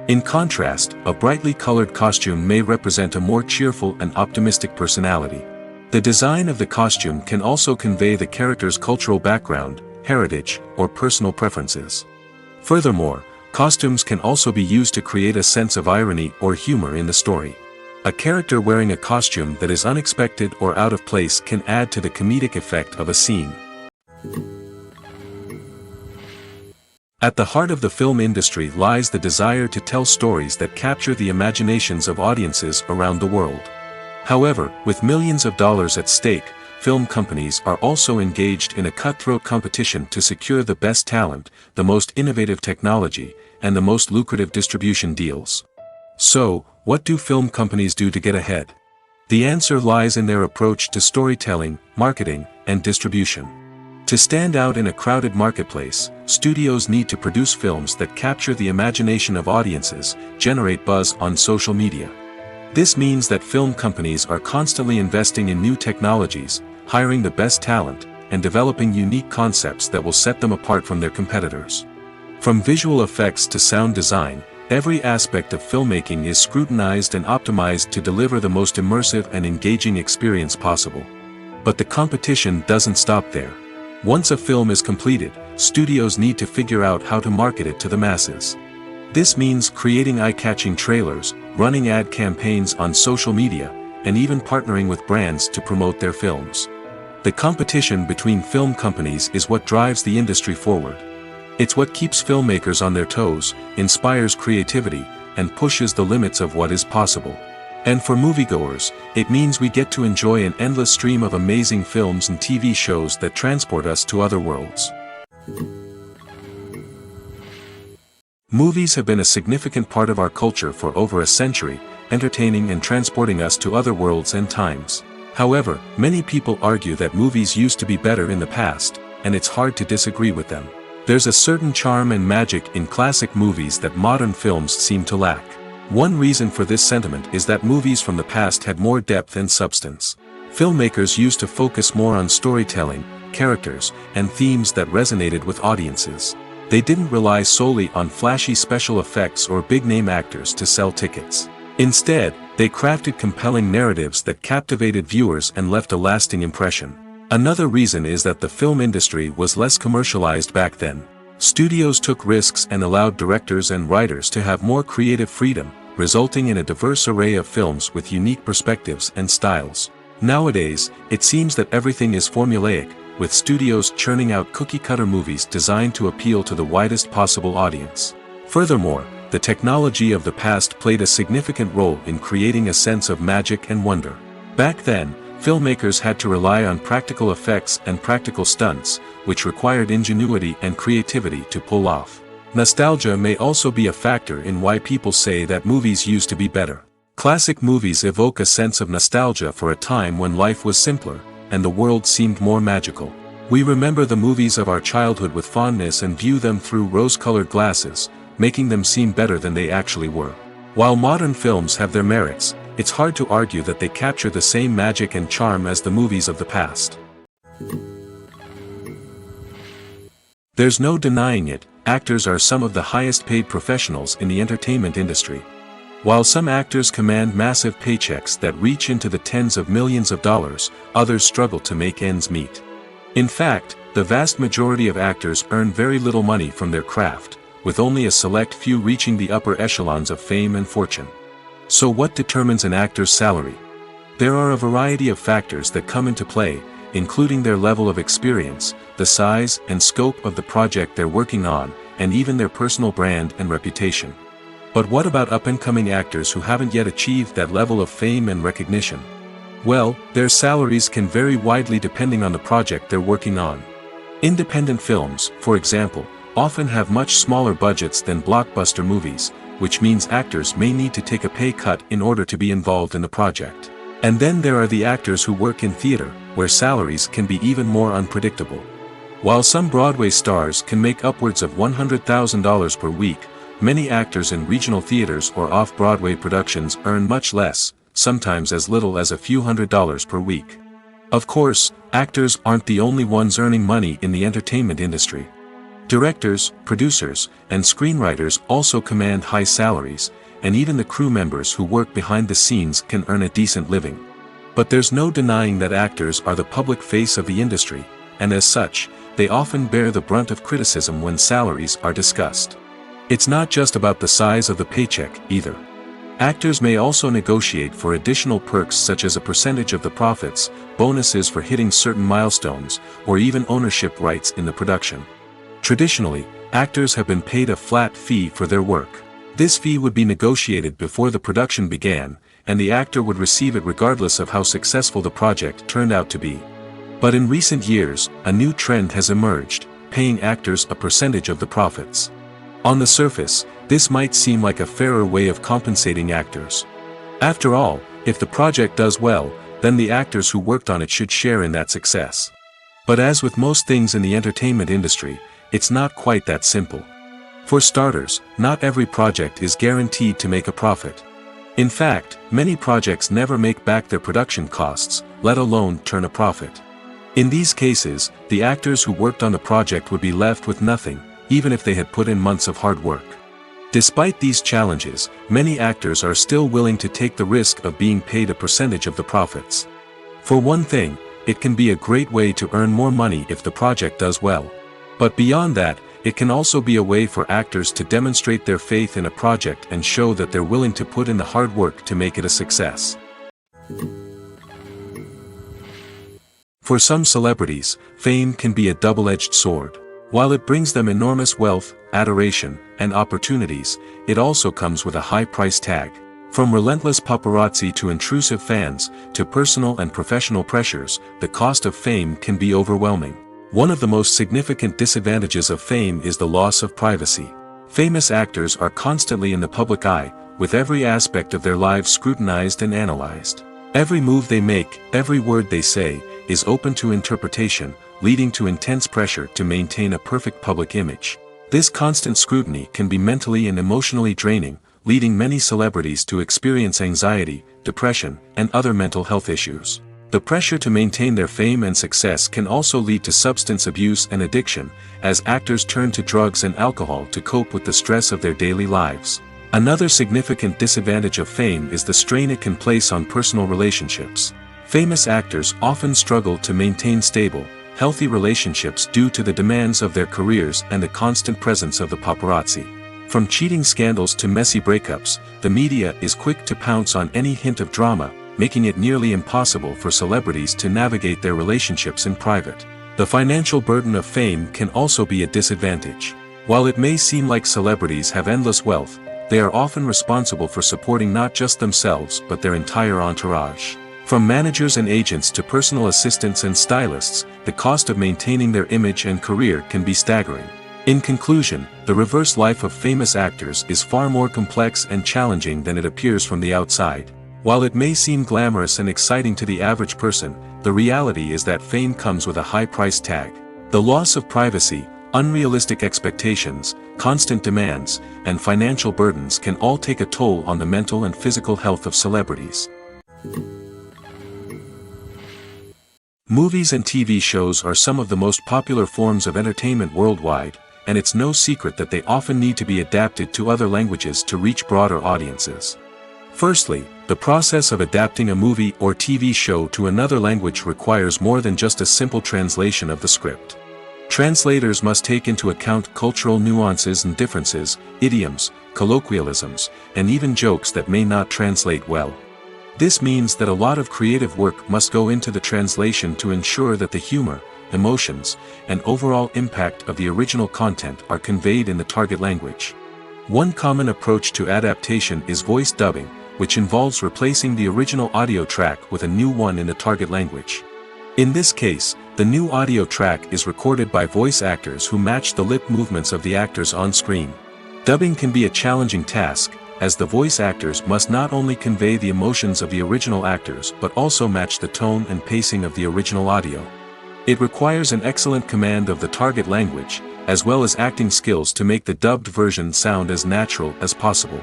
In contrast, a brightly colored costume may represent a more cheerful and optimistic personality. The design of the costume can also convey the character's cultural background, heritage, or personal preferences. Furthermore, costumes can also be used to create a sense of irony or humor in the story. A character wearing a costume that is unexpected or out of place can add to the comedic effect of a scene. At the heart of the film industry lies the desire to tell stories that capture the imaginations of audiences around the world. However, with millions of dollars at stake, film companies are also engaged in a cutthroat competition to secure the best talent, the most innovative technology, and the most lucrative distribution deals. So, what do film companies do to get ahead? The answer lies in their approach to storytelling, marketing, and distribution. To stand out in a crowded marketplace, studios need to produce films that capture the imagination of audiences, generate buzz on social media. This means that film companies are constantly investing in new technologies, hiring the best talent, and developing unique concepts that will set them apart from their competitors. From visual effects to sound design, every aspect of filmmaking is scrutinized and optimized to deliver the most immersive and engaging experience possible. But the competition doesn't stop there. Once a film is completed, studios need to figure out how to market it to the masses. This means creating eye-catching trailers, running ad campaigns on social media, and even partnering with brands to promote their films. The competition between film companies is what drives the industry forward. It's what keeps filmmakers on their toes, inspires creativity, and pushes the limits of what is possible. And for moviegoers, it means we get to enjoy an endless stream of amazing films and TV shows that transport us to other worlds. Movies have been a significant part of our culture for over a century, entertaining and transporting us to other worlds and times. However, many people argue that movies used to be better in the past, and it's hard to disagree with them. There's a certain charm and magic in classic movies that modern films seem to lack. One reason for this sentiment is that movies from the past had more depth and substance. Filmmakers used to focus more on storytelling, characters, and themes that resonated with audiences. They didn't rely solely on flashy special effects or big-name actors to sell tickets. Instead, they crafted compelling narratives that captivated viewers and left a lasting impression. Another reason is that the film industry was less commercialized back then. Studios took risks and allowed directors and writers to have more creative freedom, resulting in a diverse array of films with unique perspectives and styles. Nowadays, it seems that everything is formulaic, with studios churning out cookie-cutter movies designed to appeal to the widest possible audience. Furthermore, the technology of the past played a significant role in creating a sense of magic and wonder. Back then, filmmakers had to rely on practical effects and practical stunts, which required ingenuity and creativity to pull off. Nostalgia may also be a factor in why people say that movies used to be better. Classic movies evoke a sense of nostalgia for a time when life was simpler, and the world seemed more magical. We remember the movies of our childhood with fondness and view them through rose-colored glasses, making them seem better than they actually were. While modern films have their merits, it's hard to argue that they capture the same magic and charm as the movies of the past. There's no denying it, actors are some of the highest-paid professionals in the entertainment industry. While some actors command massive paychecks that reach into the tens of millions of dollars, others struggle to make ends meet. In fact, the vast majority of actors earn very little money from their craft, with only a select few reaching the upper echelons of fame and fortune. So what determines an actor's salary? There are a variety of factors that come into play, including their level of experience, the size and scope of the project they're working on, and even their personal brand and reputation. But what about up-and-coming actors who haven't yet achieved that level of fame and recognition? Well, their salaries can vary widely depending on the project they're working on. Independent films, for example, often have much smaller budgets than blockbuster movies, which means actors may need to take a pay cut in order to be involved in the project. And then there are the actors who work in theater, where salaries can be even more unpredictable. While some Broadway stars can make upwards of $100,000 per week, many actors in regional theaters or off-Broadway productions earn much less, sometimes as little as a few $100s per week. Of course, actors aren't the only ones earning money in the entertainment industry. Directors, producers, and screenwriters also command high salaries, and even the crew members who work behind the scenes can earn a decent living. But there's no denying that actors are the public face of the industry, and as such, they often bear the brunt of criticism when salaries are discussed. It's not just about the size of the paycheck, either. Actors may also negotiate for additional perks such as a percentage of the profits, bonuses for hitting certain milestones, or even ownership rights in the production. Traditionally, actors have been paid a flat fee for their work. This fee would be negotiated before the production began, and the actor would receive it regardless of how successful the project turned out to be. But in recent years, a new trend has emerged, paying actors a percentage of the profits. On the surface, this might seem like a fairer way of compensating actors. After all, if the project does well, then the actors who worked on it should share in that success. But as with most things in the entertainment industry, it's not quite that simple. For starters, not every project is guaranteed to make a profit. In fact, many projects never make back their production costs, let alone turn a profit. In these cases, the actors who worked on the project would be left with nothing, even if they had put in months of hard work. Despite these challenges, many actors are still willing to take the risk of being paid a percentage of the profits. For one thing, it can be a great way to earn more money if the project does well. But beyond that, it can also be a way for actors to demonstrate their faith in a project and show that they're willing to put in the hard work to make it a success. For some celebrities, fame can be a double-edged sword. While it brings them enormous wealth, adoration, and opportunities, it also comes with a high price tag. From relentless paparazzi to intrusive fans, to personal and professional pressures, the cost of fame can be overwhelming. One of the most significant disadvantages of fame is the loss of privacy. Famous actors are constantly in the public eye, with every aspect of their lives scrutinized and analyzed. Every move they make, every word they say, is open to interpretation, leading to intense pressure to maintain a perfect public image. This constant scrutiny can be mentally and emotionally draining, leading many celebrities to experience anxiety, depression, and other mental health issues. The pressure to maintain their fame and success can also lead to substance abuse and addiction, as actors turn to drugs and alcohol to cope with the stress of their daily lives. Another significant disadvantage of fame is the strain it can place on personal relationships. Famous actors often struggle to maintain stable, healthy relationships due to the demands of their careers and the constant presence of the paparazzi. From cheating scandals to messy breakups, the media is quick to pounce on any hint of drama, making it nearly impossible for celebrities to navigate their relationships in private. The financial burden of fame can also be a disadvantage. While it may seem like celebrities have endless wealth, they are often responsible for supporting not just themselves but their entire entourage. From managers and agents to personal assistants and stylists, the cost of maintaining their image and career can be staggering. In conclusion, the reverse life of famous actors is far more complex and challenging than it appears from the outside. While it may seem glamorous and exciting to the average person, the reality is that fame comes with a high price tag. The loss of privacy, unrealistic expectations, constant demands, and financial burdens can all take a toll on the mental and physical health of celebrities. Movies and TV shows are some of the most popular forms of entertainment worldwide, and it's no secret that they often need to be adapted to other languages to reach broader audiences. Firstly, the process of adapting a movie or TV show to another language requires more than just a simple translation of the script. Translators must take into account cultural nuances and differences, idioms, colloquialisms, and even jokes that may not translate well. This means that a lot of creative work must go into the translation to ensure that the humor, emotions, and overall impact of the original content are conveyed in the target language. One common approach to adaptation is voice dubbing, which involves replacing the original audio track with a new one in the target language. In this case, the new audio track is recorded by voice actors who match the lip movements of the actors on screen. Dubbing can be a challenging task, as the voice actors must not only convey the emotions of the original actors but also match the tone and pacing of the original audio. It requires an excellent command of the target language, as well as acting skills to make the dubbed version sound as natural as possible.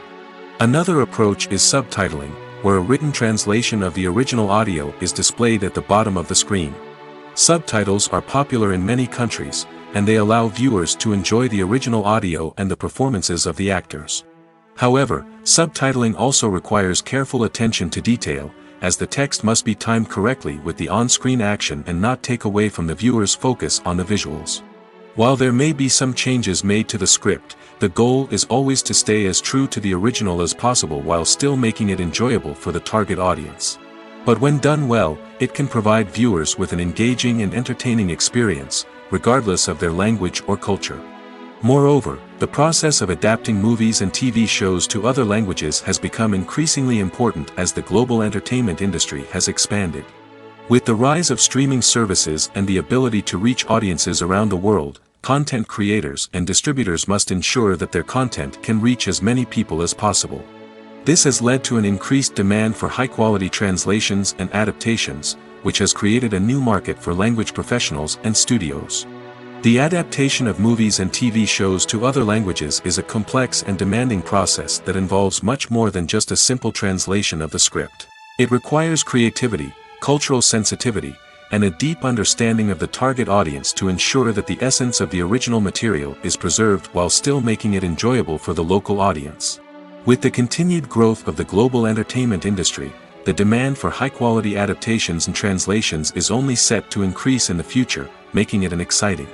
Another approach is subtitling, where a written translation of the original audio is displayed at the bottom of the screen. Subtitles are popular in many countries, and they allow viewers to enjoy the original audio and the performances of the actors. However, subtitling also requires careful attention to detail, as the text must be timed correctly with the on-screen action and not take away from the viewer's focus on the visuals. While there may be some changes made to the script, the goal is always to stay as true to the original as possible while still making it enjoyable for the target audience. But when done well, it can provide viewers with an engaging and entertaining experience, regardless of their language or culture. Moreover, the process of adapting movies and TV shows to other languages has become increasingly important as the global entertainment industry has expanded. With the rise of streaming services and the ability to reach audiences around the world, content creators and distributors must ensure that their content can reach as many people as possible. This has led to an increased demand for high-quality translations and adaptations, which has created a new market for language professionals and studios. The adaptation of movies and TV shows to other languages is a complex and demanding process that involves much more than just a simple translation of the script. It requires creativity, cultural sensitivity, and a deep understanding of the target audience to ensure that the essence of the original material is preserved while still making it enjoyable for the local audience. With the continued growth of the global entertainment industry, the demand for high-quality adaptations and translations is only set to increase in the future, making it an exciting.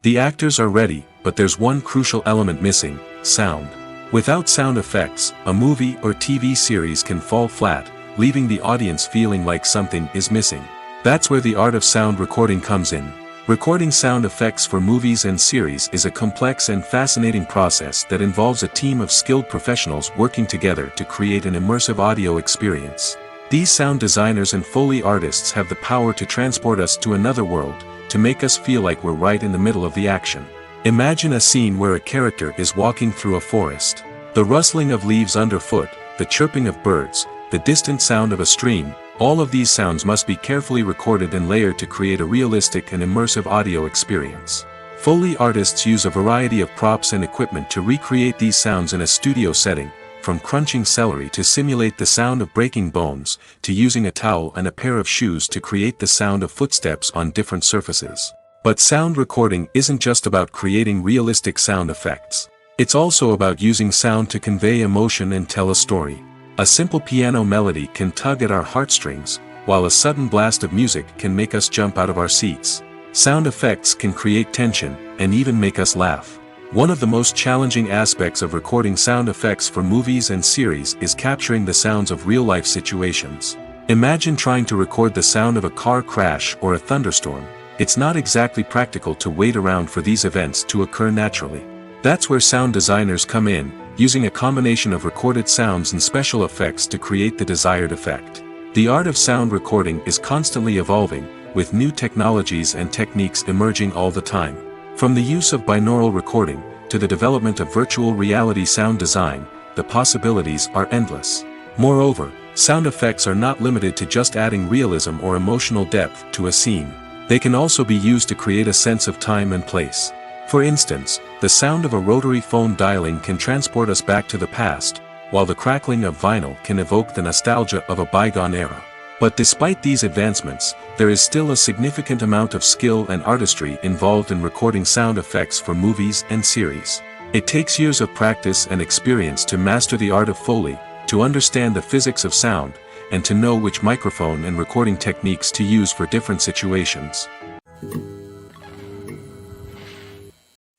The actors are ready, but there's one crucial element missing: sound. Without sound effects, a movie or TV series can fall flat, leaving the audience feeling like something is missing. That's where the art of sound recording comes in. Recording sound effects for movies and series is a complex and fascinating process that involves a team of skilled professionals working together to create an immersive audio experience. These sound designers and Foley artists have the power to transport us to another world, to make us feel like we're right in the middle of the action. Imagine a scene where a character is walking through a forest. The rustling of leaves underfoot, the chirping of birds, the distant sound of a stream, all of these sounds must be carefully recorded and layered to create a realistic and immersive audio experience. Foley artists use a variety of props and equipment to recreate these sounds in a studio setting, from crunching celery to simulate the sound of breaking bones, to using a towel and a pair of shoes to create the sound of footsteps on different surfaces. But sound recording isn't just about creating realistic sound effects. It's also about using sound to convey emotion and tell a story. A simple piano melody can tug at our heartstrings, while a sudden blast of music can make us jump out of our seats. Sound effects can create tension, and even make us laugh. One of the most challenging aspects of recording sound effects for movies and series is capturing the sounds of real-life situations. Imagine trying to record the sound of a car crash or a thunderstorm. It's not exactly practical to wait around for these events to occur naturally. That's where sound designers come in, using a combination of recorded sounds and special effects to create the desired effect. The art of sound recording is constantly evolving, with new technologies and techniques emerging all the time. From the use of binaural recording, to the development of virtual reality sound design, the possibilities are endless. Moreover, sound effects are not limited to just adding realism or emotional depth to a scene. They can also be used to create a sense of time and place. For instance, the sound of a rotary phone dialing can transport us back to the past, while the crackling of vinyl can evoke the nostalgia of a bygone era. But despite these advancements, there is still a significant amount of skill and artistry involved in recording sound effects for movies and series. It takes years of practice and experience to master the art of Foley, to understand the physics of sound, and to know which microphone and recording techniques to use for different situations.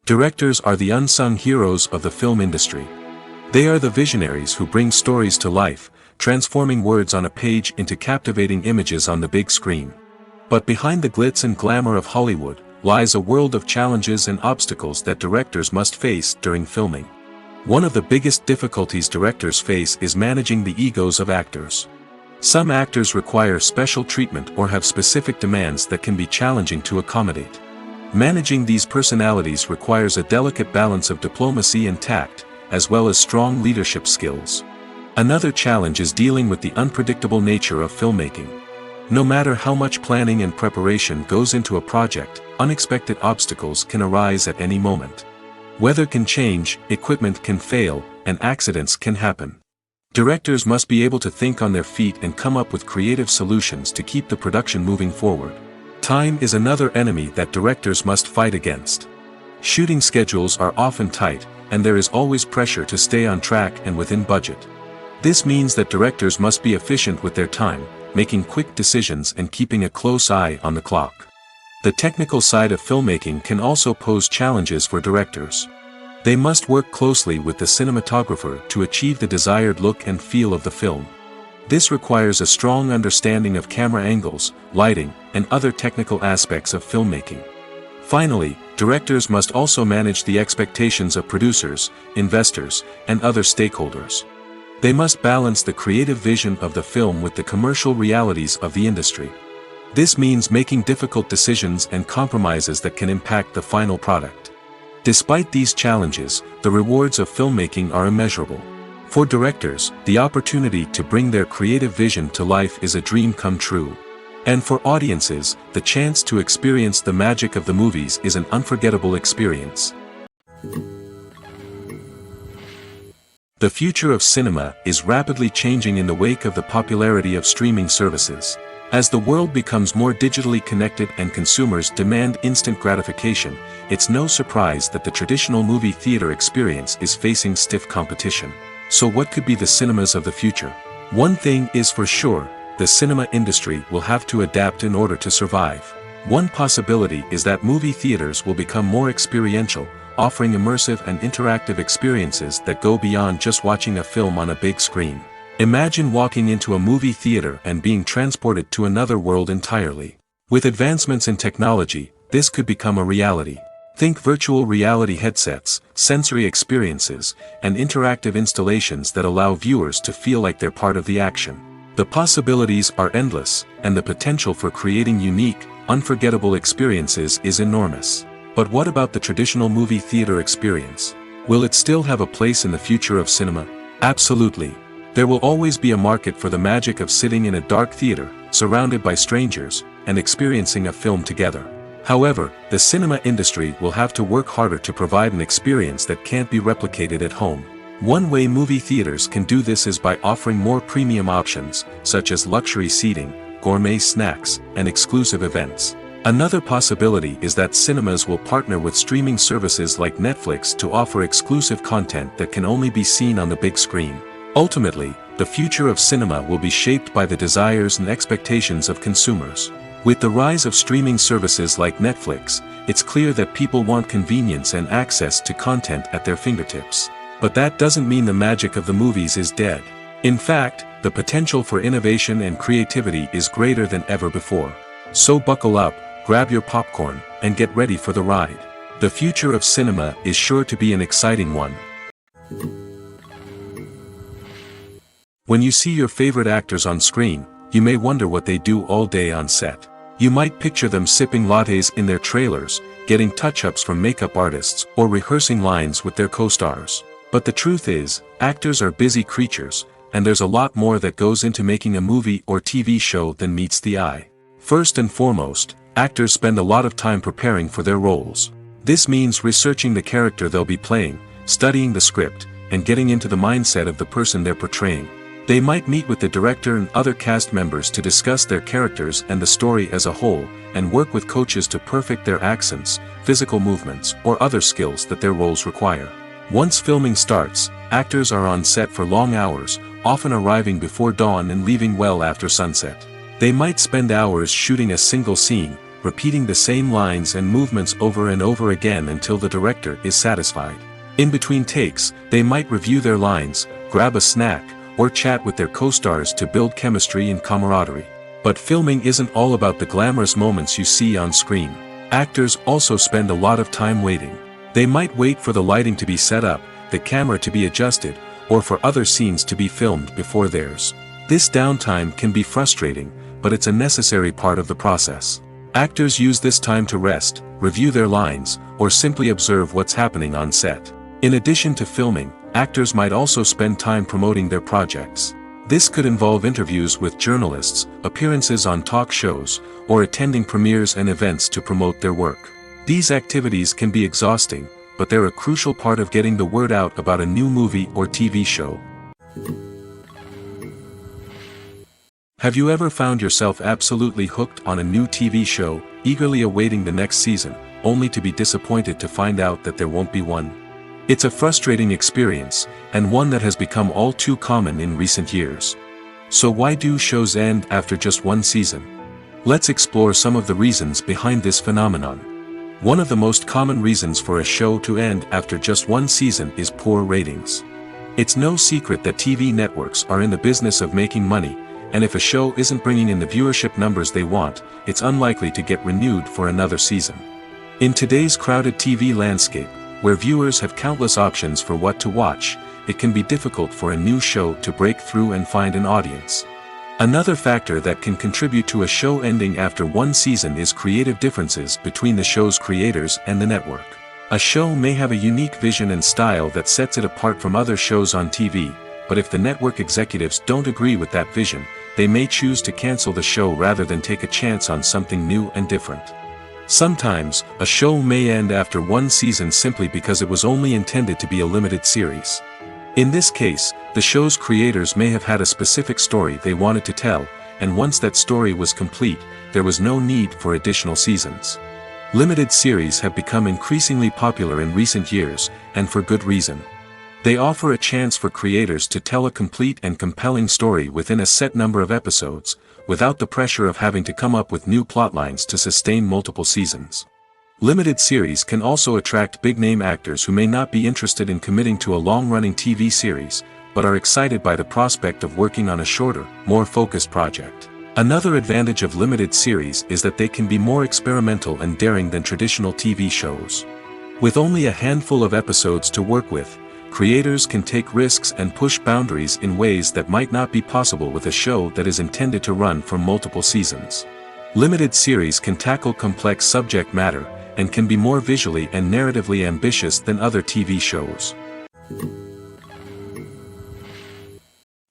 Directors are the unsung heroes of the film industry. They are the visionaries who bring stories to life, transforming words on a page into captivating images on the big screen. But behind the glitz and glamour of Hollywood, lies a world of challenges and obstacles that directors must face during filming. One of the biggest difficulties directors face is managing the egos of actors. Some actors require special treatment or have specific demands that can be challenging to accommodate. Managing these personalities requires a delicate balance of diplomacy and tact, as well as strong leadership skills. Another challenge is dealing with the unpredictable nature of filmmaking. No matter how much planning and preparation goes into a project, unexpected obstacles can arise at any moment. Weather can change, equipment can fail, and accidents can happen. Directors must be able to think on their feet and come up with creative solutions to keep the production moving forward. Time is another enemy that directors must fight against. Shooting schedules are often tight, and there is always pressure to stay on track and within budget. This means that directors must be efficient with their time, making quick decisions and keeping a close eye on the clock. The technical side of filmmaking can also pose challenges for directors. They must work closely with the cinematographer to achieve the desired look and feel of the film. This requires a strong understanding of camera angles, lighting, and other technical aspects of filmmaking. Finally, directors must also manage the expectations of producers, investors, and other stakeholders. They must balance the creative vision of the film with the commercial realities of the industry. This means making difficult decisions and compromises that can impact the final product. Despite these challenges, the rewards of filmmaking are immeasurable. For directors, the opportunity to bring their creative vision to life is a dream come true. And for audiences, the chance to experience the magic of the movies is an unforgettable experience. The future of cinema is rapidly changing in the wake of the popularity of streaming services. As the world becomes more digitally connected and consumers demand instant gratification, it's no surprise that the traditional movie theater experience is facing stiff competition. So what could be the cinemas of the future? One thing is for sure, the cinema industry will have to adapt in order to survive. One possibility is that movie theaters will become more experiential, offering immersive and interactive experiences that go beyond just watching a film on a big screen. Imagine walking into a movie theater and being transported to another world entirely. With advancements in technology, this could become a reality. Think virtual reality headsets, sensory experiences, and interactive installations that allow viewers to feel like they're part of the action. The possibilities are endless, and the potential for creating unique, unforgettable experiences is enormous. But what about the traditional movie theater experience? Will it still have a place in the future of cinema? Absolutely. There will always be a market for the magic of sitting in a dark theater, surrounded by strangers, and experiencing a film together. However, the cinema industry will have to work harder to provide an experience that can't be replicated at home. One way movie theaters can do this is by offering more premium options, such as luxury seating, gourmet snacks, and exclusive events. Another possibility is that cinemas will partner with streaming services like Netflix to offer exclusive content that can only be seen on the big screen. Ultimately, the future of cinema will be shaped by the desires and expectations of consumers. With the rise of streaming services like Netflix, it's clear that people want convenience and access to content at their fingertips. But that doesn't mean the magic of the movies is dead. In fact, the potential for innovation and creativity is greater than ever before. So buckle up, grab your popcorn, and get ready for the ride. The future of cinema is sure to be an exciting one. When you see your favorite actors on screen, you may wonder what they do all day on set. You might picture them sipping lattes in their trailers, getting touch-ups from makeup artists, or rehearsing lines with their co-stars. But the truth is, actors are busy creatures, and there's a lot more that goes into making a movie or TV show than meets the eye. First and foremost, actors spend a lot of time preparing for their roles. This means researching the character they'll be playing, studying the script, and getting into the mindset of the person they're portraying. They might meet with the director and other cast members to discuss their characters and the story as a whole, and work with coaches to perfect their accents, physical movements, or other skills that their roles require. Once filming starts, actors are on set for long hours, often arriving before dawn and leaving well after sunset. They might spend hours shooting a single scene, repeating the same lines and movements over and over again until the director is satisfied. In between takes, they might review their lines, grab a snack, or chat with their co-stars to build chemistry and camaraderie. But filming isn't all about the glamorous moments you see on screen. Actors also spend a lot of time waiting. They might wait for the lighting to be set up, the camera to be adjusted, or for other scenes to be filmed before theirs. This downtime can be frustrating, but it's a necessary part of the process. Actors use this time to rest, review their lines, or simply observe what's happening on set. In addition to filming, actors might also spend time promoting their projects. This could involve interviews with journalists, appearances on talk shows, or attending premieres and events to promote their work. These activities can be exhausting, but they're a crucial part of getting the word out about a new movie or TV show. Have you ever found yourself absolutely hooked on a new TV show, eagerly awaiting the next season, only to be disappointed to find out that there won't be one? It's a frustrating experience, and one that has become all too common in recent years. So why do shows end after just one season? Let's explore some of the reasons behind this phenomenon. One of the most common reasons for a show to end after just one season is poor ratings. It's no secret that TV networks are in the business of making money, and if a show isn't bringing in the viewership numbers they want, it's unlikely to get renewed for another season. In today's crowded TV landscape, where viewers have countless options for what to watch, it can be difficult for a new show to break through and find an audience. Another factor that can contribute to a show ending after one season is creative differences between the show's creators and the network. A show may have a unique vision and style that sets it apart from other shows on TV, but if the network executives don't agree with that vision, they may choose to cancel the show rather than take a chance on something new and different. Sometimes, a show may end after one season simply because it was only intended to be a limited series. In this case, the show's creators may have had a specific story they wanted to tell, and once that story was complete, there was no need for additional seasons. Limited series have become increasingly popular in recent years, and for good reason. They offer a chance for creators to tell a complete and compelling story within a set number of episodes, without the pressure of having to come up with new plotlines to sustain multiple seasons. Limited series can also attract big-name actors who may not be interested in committing to a long-running TV series, but are excited by the prospect of working on a shorter, more focused project. Another advantage of limited series is that they can be more experimental and daring than traditional TV shows. With only a handful of episodes to work with, creators can take risks and push boundaries in ways that might not be possible with a show that is intended to run for multiple seasons. Limited series can tackle complex subject matter, and can be more visually and narratively ambitious than other TV shows.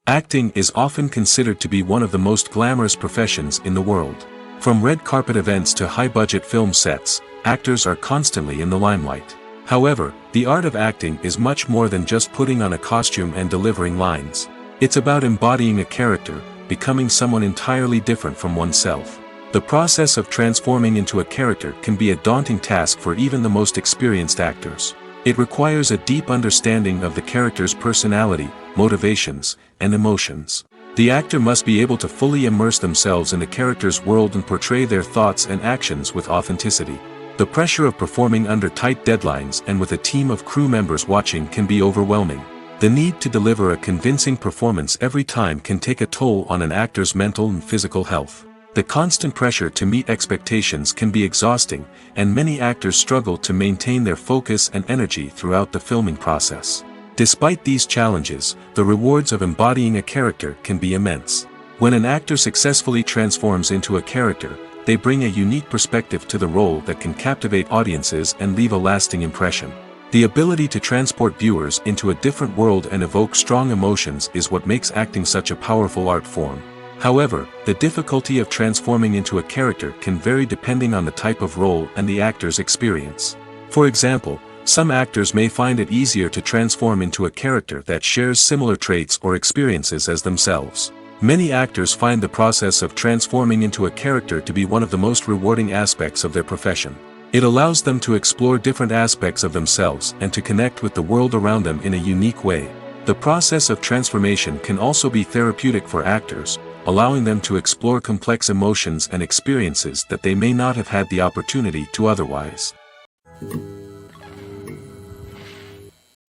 Acting is often considered to be one of the most glamorous professions in the world. From red carpet events to high-budget film sets, actors are constantly in the limelight. However, the art of acting is much more than just putting on a costume and delivering lines. It's about embodying a character, becoming someone entirely different from oneself. The process of transforming into a character can be a daunting task for even the most experienced actors. It requires a deep understanding of the character's personality, motivations, and emotions. The actor must be able to fully immerse themselves in the character's world and portray their thoughts and actions with authenticity. The pressure of performing under tight deadlines and with a team of crew members watching can be overwhelming. The need to deliver a convincing performance every time can take a toll on an actor's mental and physical health. The constant pressure to meet expectations can be exhausting, and many actors struggle to maintain their focus and energy throughout the filming process. Despite these challenges, the rewards of embodying a character can be immense. When an actor successfully transforms into a character, they bring a unique perspective to the role that can captivate audiences and leave a lasting impression. The ability to transport viewers into a different world and evoke strong emotions is what makes acting such a powerful art form. However, the difficulty of transforming into a character can vary depending on the type of role and the actor's experience. For example, some actors may find it easier to transform into a character that shares similar traits or experiences as themselves. Many actors find the process of transforming into a character to be one of the most rewarding aspects of their profession. It allows them to explore different aspects of themselves and to connect with the world around them in a unique way. The process of transformation can also be therapeutic for actors, allowing them to explore complex emotions and experiences that they may not have had the opportunity to otherwise.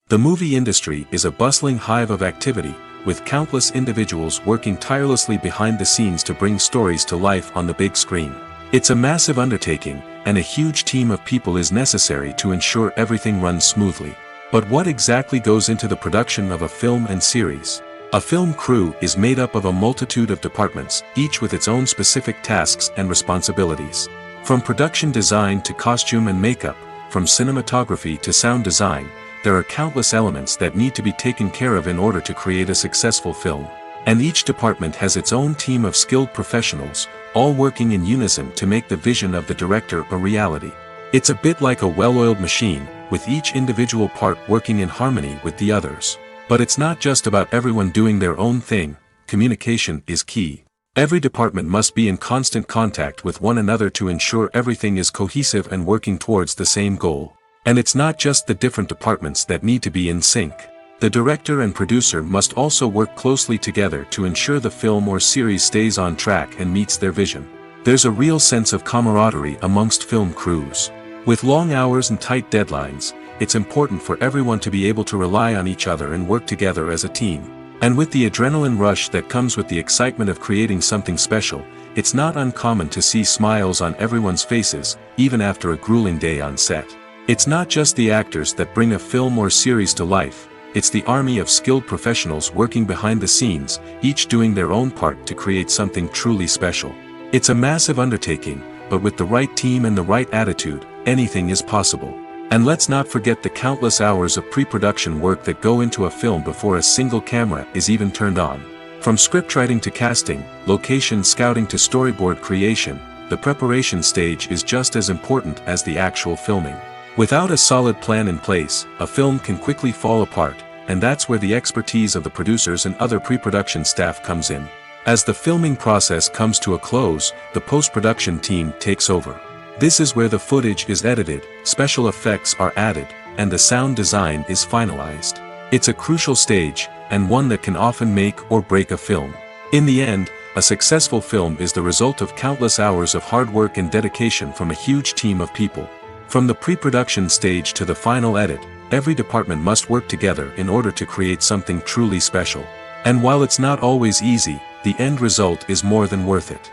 The movie industry is a bustling hive of activity, with countless individuals working tirelessly behind the scenes to bring stories to life on the big screen. It's a massive undertaking, and a huge team of people is necessary to ensure everything runs smoothly. But what exactly goes into the production of a film and series? A film crew is made up of a multitude of departments, each with its own specific tasks and responsibilities. From production design to costume and makeup, from cinematography to sound design, there are countless elements that need to be taken care of in order to create a successful film. And each department has its own team of skilled professionals, all working in unison to make the vision of the director a reality. It's a bit like a well-oiled machine, with each individual part working in harmony with the others. But it's not just about everyone doing their own thing, communication is key. Every department must be in constant contact with one another to ensure everything is cohesive and working towards the same goal. And it's not just the different departments that need to be in sync. The director and producer must also work closely together to ensure the film or series stays on track and meets their vision. There's a real sense of camaraderie amongst film crews. With long hours and tight deadlines, it's important for everyone to be able to rely on each other and work together as a team. And with the adrenaline rush that comes with the excitement of creating something special, it's not uncommon to see smiles on everyone's faces, even after a grueling day on set. It's not just the actors that bring a film or series to life, it's the army of skilled professionals working behind the scenes, each doing their own part to create something truly special. It's a massive undertaking, but with the right team and the right attitude, anything is possible. And let's not forget the countless hours of pre-production work that go into a film before a single camera is even turned on. From scriptwriting to casting, location scouting to storyboard creation, the preparation stage is just as important as the actual filming. Without a solid plan in place, a film can quickly fall apart, and that's where the expertise of the producers and other pre-production staff comes in. As the filming process comes to a close, the post-production team takes over. This is where the footage is edited, special effects are added, and the sound design is finalized. It's a crucial stage, and one that can often make or break a film. In the end, a successful film is the result of countless hours of hard work and dedication from a huge team of people. From the pre-production stage to the final edit, every department must work together in order to create something truly special. And while it's not always easy, the end result is more than worth it.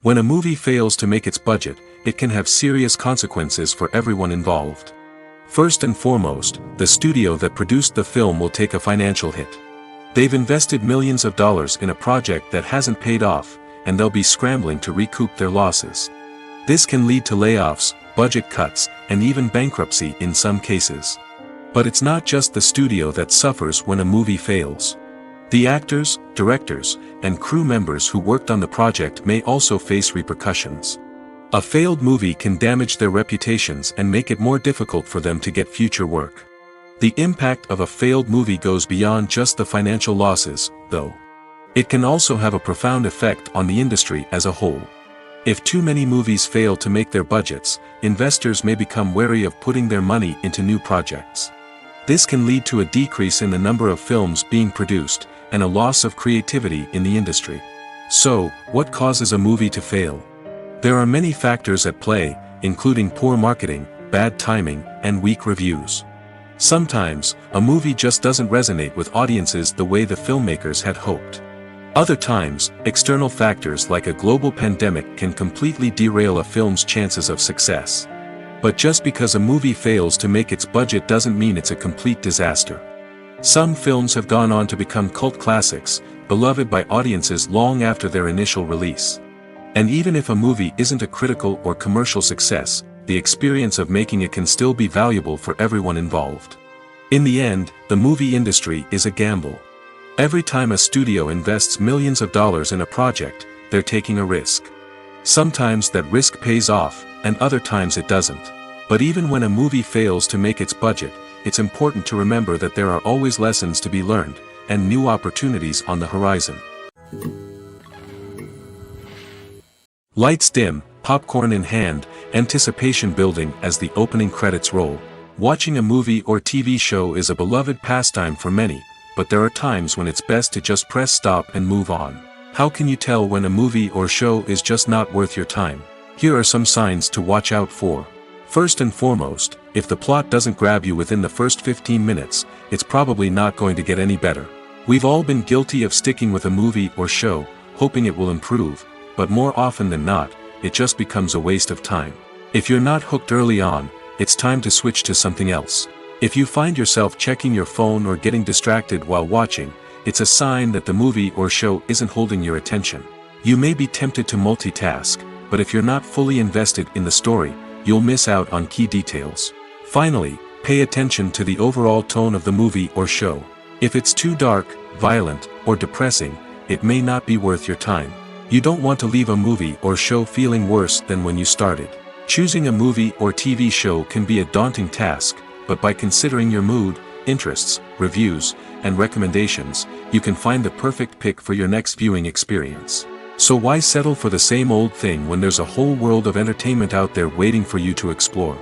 When a movie fails to make its budget, it can have serious consequences for everyone involved. First and foremost, the studio that produced the film will take a financial hit. They've invested millions of dollars in a project that hasn't paid off, and they'll be scrambling to recoup their losses. This can lead to layoffs, budget cuts, and even bankruptcy in some cases. But it's not just the studio that suffers when a movie fails. The actors, directors, and crew members who worked on the project may also face repercussions. A failed movie can damage their reputations and make it more difficult for them to get future work. The impact of a failed movie goes beyond just the financial losses, though. It can also have a profound effect on the industry as a whole. If too many movies fail to make their budgets, investors may become wary of putting their money into new projects. This can lead to a decrease in the number of films being produced, and a loss of creativity in the industry. So, what causes a movie to fail? There are many factors at play, including poor marketing, bad timing, and weak reviews. Sometimes, a movie just doesn't resonate with audiences the way the filmmakers had hoped. Other times, external factors like a global pandemic can completely derail a film's chances of success. But just because a movie fails to make its budget doesn't mean it's a complete disaster. Some films have gone on to become cult classics, beloved by audiences long after their initial release. And even if a movie isn't a critical or commercial success, the experience of making it can still be valuable for everyone involved. In the end, the movie industry is a gamble. Every time a studio invests millions of dollars in a project, they're taking a risk. Sometimes that risk pays off, and other times it doesn't. But even when a movie fails to make its budget, it's important to remember that there are always lessons to be learned, and new opportunities on the horizon. Lights dim, popcorn in hand, anticipation building as the opening credits roll. Watching a movie or TV show is a beloved pastime for many, but there are times when it's best to just press stop and move on. How can you tell when a movie or show is just not worth your time? Here are some signs to watch out for. First and foremost, if the plot doesn't grab you within the first 15 minutes, it's probably not going to get any better. We've all been guilty of sticking with a movie or show, hoping it will improve, but more often than not, it just becomes a waste of time. If you're not hooked early on, it's time to switch to something else. If you find yourself checking your phone or getting distracted while watching, it's a sign that the movie or show isn't holding your attention. You may be tempted to multitask, but if you're not fully invested in the story, you'll miss out on key details. Finally, pay attention to the overall tone of the movie or show. If it's too dark, violent, or depressing, it may not be worth your time. You don't want to leave a movie or show feeling worse than when you started. Choosing a movie or TV show can be a daunting task, but by considering your mood, interests, reviews, and recommendations, you can find the perfect pick for your next viewing experience. So why settle for the same old thing when there's a whole world of entertainment out there waiting for you to explore?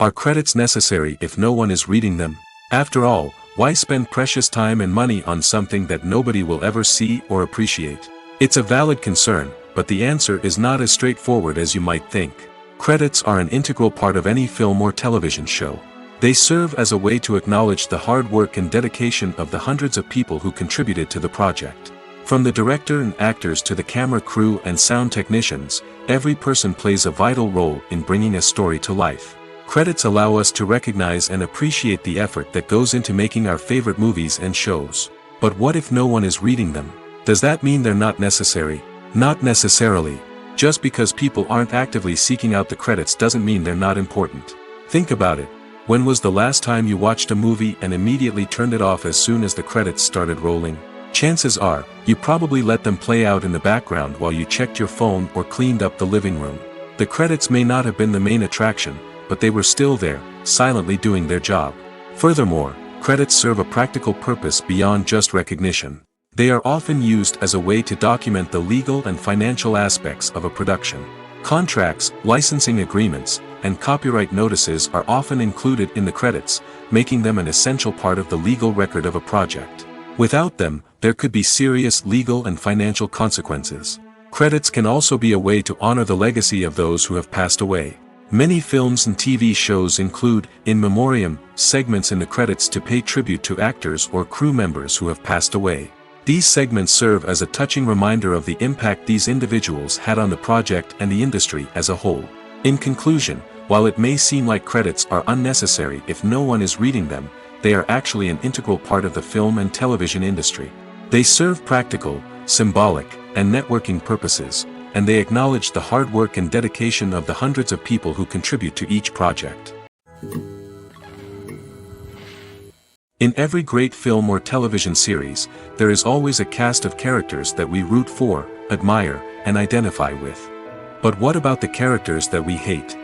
Are credits necessary if no one is reading them? After all, why spend precious time and money on something that nobody will ever see or appreciate? It's a valid concern, but the answer is not as straightforward as you might think. Credits are an integral part of any film or television show. They serve as a way to acknowledge the hard work and dedication of the hundreds of people who contributed to the project. From the director and actors to the camera crew and sound technicians, every person plays a vital role in bringing a story to life. Credits allow us to recognize and appreciate the effort that goes into making our favorite movies and shows. But what if no one is reading them? Does that mean they're not necessary? Not necessarily. Just because people aren't actively seeking out the credits doesn't mean they're not important. Think about it. When was the last time you watched a movie and immediately turned it off as soon as the credits started rolling? Chances are, you probably let them play out in the background while you checked your phone or cleaned up the living room. The credits may not have been the main attraction, but they were still there, silently doing their job. Furthermore, credits serve a practical purpose beyond just recognition. They are often used as a way to document the legal and financial aspects of a production. Contracts, licensing agreements, and copyright notices are often included in the credits, making them an essential part of the legal record of a project. Without them, there could be serious legal and financial consequences. Credits can also be a way to honor the legacy of those who have passed away. Many films and TV shows include, in memoriam, segments in the credits to pay tribute to actors or crew members who have passed away. These segments serve as a touching reminder of the impact these individuals had on the project and the industry as a whole. In conclusion, while it may seem like credits are unnecessary if no one is reading them, they are actually an integral part of the film and television industry. They serve practical, symbolic, and networking purposes, and they acknowledge the hard work and dedication of the hundreds of people who contribute to each project. In every great film or television series, there is always a cast of characters that we root for, admire, and identify with. But what about the characters that we hate?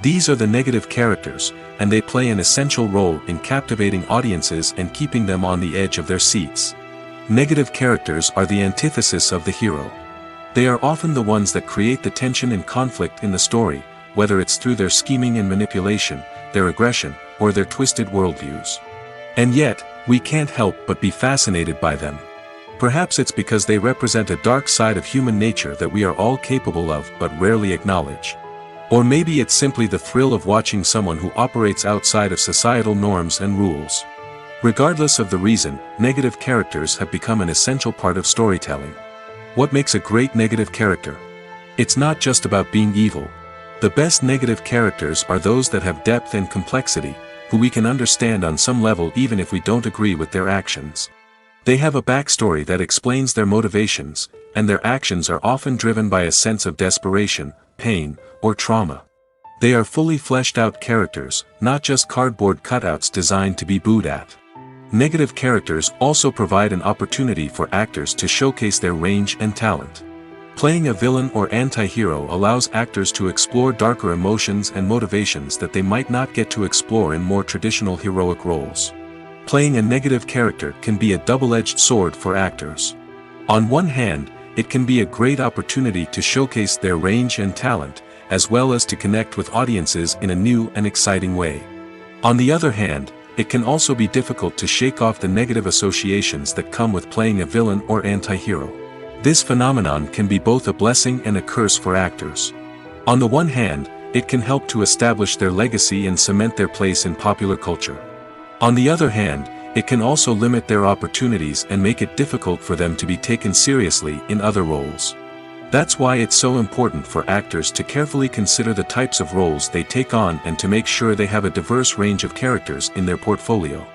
These are the negative characters, and they play an essential role in captivating audiences and keeping them on the edge of their seats. Negative characters are the antithesis of the hero. They are often the ones that create the tension and conflict in the story, whether it's through their scheming and manipulation, their aggression, or their twisted worldviews. And yet, we can't help but be fascinated by them. Perhaps it's because they represent a dark side of human nature that we are all capable of but rarely acknowledge. Or maybe it's simply the thrill of watching someone who operates outside of societal norms and rules. Regardless of the reason, negative characters have become an essential part of storytelling. What makes a great negative character? It's not just about being evil. The best negative characters are those that have depth and complexity, who we can understand on some level even if we don't agree with their actions. They have a backstory that explains their motivations, and their actions are often driven by a sense of desperation, pain, or trauma. They are fully fleshed out characters, not just cardboard cutouts designed to be booed at. Negative characters also provide an opportunity for actors to showcase their range and talent. Playing a villain or anti-hero allows actors to explore darker emotions and motivations that they might not get to explore in more traditional heroic roles. Playing a negative character can be a double-edged sword for actors. On one hand, it can be a great opportunity to showcase their range and talent, as well as to connect with audiences in a new and exciting way. On the other hand, it can also be difficult to shake off the negative associations that come with playing a villain or anti-hero. This phenomenon can be both a blessing and a curse for actors. On the one hand, it can help to establish their legacy and cement their place in popular culture. On the other hand, it can also limit their opportunities and make it difficult for them to be taken seriously in other roles. That's why it's so important for actors to carefully consider the types of roles they take on and to make sure they have a diverse range of characters in their portfolio.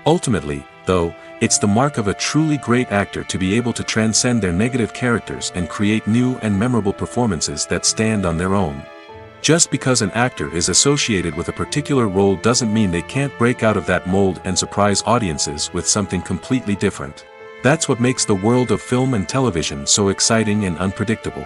Ultimately, though, it's the mark of a truly great actor to be able to transcend their negative characters and create new and memorable performances that stand on their own. Just because an actor is associated with a particular role doesn't mean they can't break out of that mold and surprise audiences with something completely different. That's what makes the world of film and television so exciting and unpredictable.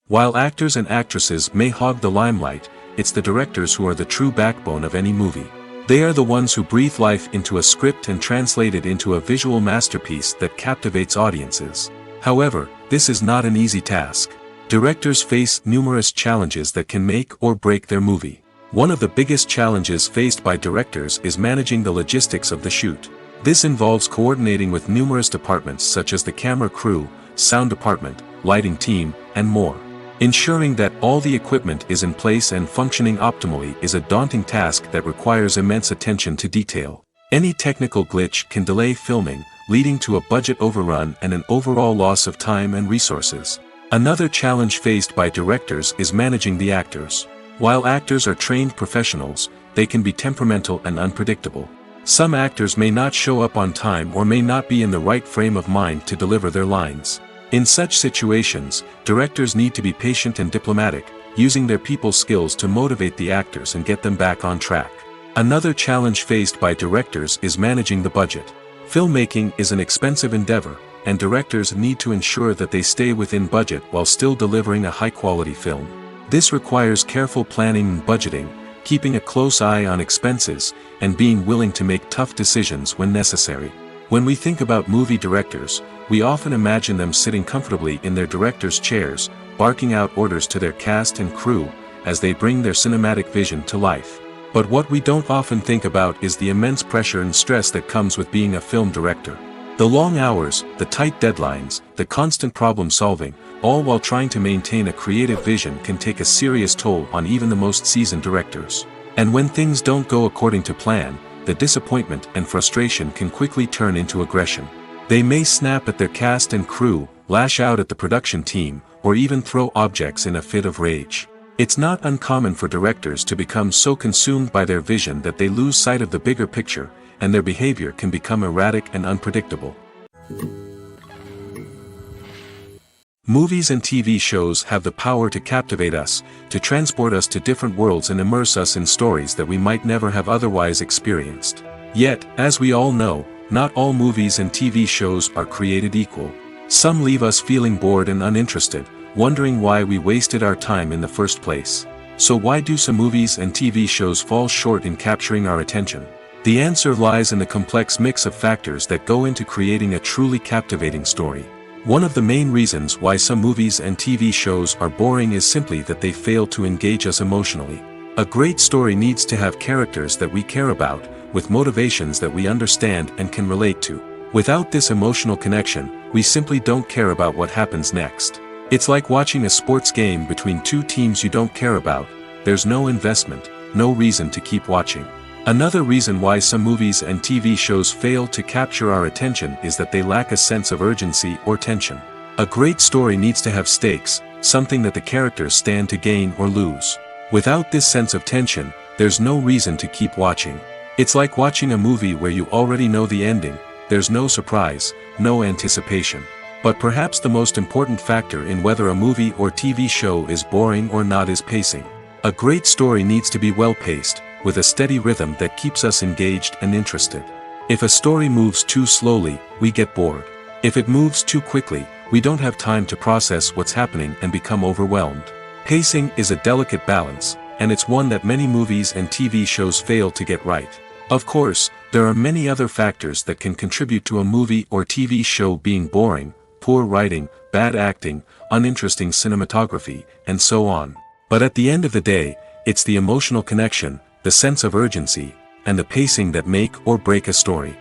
While actors and actresses may hog the limelight, it's the directors who are the true backbone of any movie. They are the ones who breathe life into a script and translate it into a visual masterpiece that captivates audiences. However, this is not an easy task. Directors face numerous challenges that can make or break their movie. One of the biggest challenges faced by directors is managing the logistics of the shoot. This involves coordinating with numerous departments such as the camera crew, sound department, lighting team, and more. Ensuring that all the equipment is in place and functioning optimally is a daunting task that requires immense attention to detail. Any technical glitch can delay filming, leading to a budget overrun and an overall loss of time and resources. Another challenge faced by directors is managing the actors. While actors are trained professionals, they can be temperamental and unpredictable. Some actors may not show up on time or may not be in the right frame of mind to deliver their lines. In such situations, directors need to be patient and diplomatic, using their people skills to motivate the actors and get them back on track. Another challenge faced by directors is managing the budget. Filmmaking is an expensive endeavor, and directors need to ensure that they stay within budget while still delivering a high-quality film. This requires careful planning and budgeting, keeping a close eye on expenses, and being willing to make tough decisions when necessary. When we think about movie directors, we often imagine them sitting comfortably in their director's chairs, barking out orders to their cast and crew, as they bring their cinematic vision to life. But what we don't often think about is the immense pressure and stress that comes with being a film director. The long hours, the tight deadlines, the constant problem solving, all while trying to maintain a creative vision can take a serious toll on even the most seasoned directors. And when things don't go according to plan, the disappointment and frustration can quickly turn into aggression. They may snap at their cast and crew, lash out at the production team, or even throw objects in a fit of rage. It's not uncommon for directors to become so consumed by their vision that they lose sight of the bigger picture, and their behavior can become erratic and unpredictable. Movies and TV shows have the power to captivate us, to transport us to different worlds and immerse us in stories that we might never have otherwise experienced. Yet, as we all know, not all movies and TV shows are created equal. Some leave us feeling bored and uninterested, wondering why we wasted our time in the first place. So why do some movies and TV shows fall short in capturing our attention? The answer lies in the complex mix of factors that go into creating a truly captivating story. One of the main reasons why some movies and TV shows are boring is simply that they fail to engage us emotionally. A great story needs to have characters that we care about, with motivations that we understand and can relate to. Without this emotional connection, we simply don't care about what happens next. It's like watching a sports game between two teams you don't care about. There's no investment, no reason to keep watching. Another reason why some movies and TV shows fail to capture our attention is that they lack a sense of urgency or tension. A great story needs to have stakes, something that the characters stand to gain or lose. Without this sense of tension, there's no reason to keep watching. It's like watching a movie where you already know the ending, there's no surprise, no anticipation. But perhaps the most important factor in whether a movie or TV show is boring or not is pacing. A great story needs to be well-paced, with a steady rhythm that keeps us engaged and interested. If a story moves too slowly, we get bored. If it moves too quickly, we don't have time to process what's happening and become overwhelmed. Pacing is a delicate balance, and it's one that many movies and TV shows fail to get right. Of course, there are many other factors that can contribute to a movie or TV show being boring: poor writing, bad acting, uninteresting cinematography, and so on. But at the end of the day, it's the emotional connection, the sense of urgency, and the pacing that make or break a story.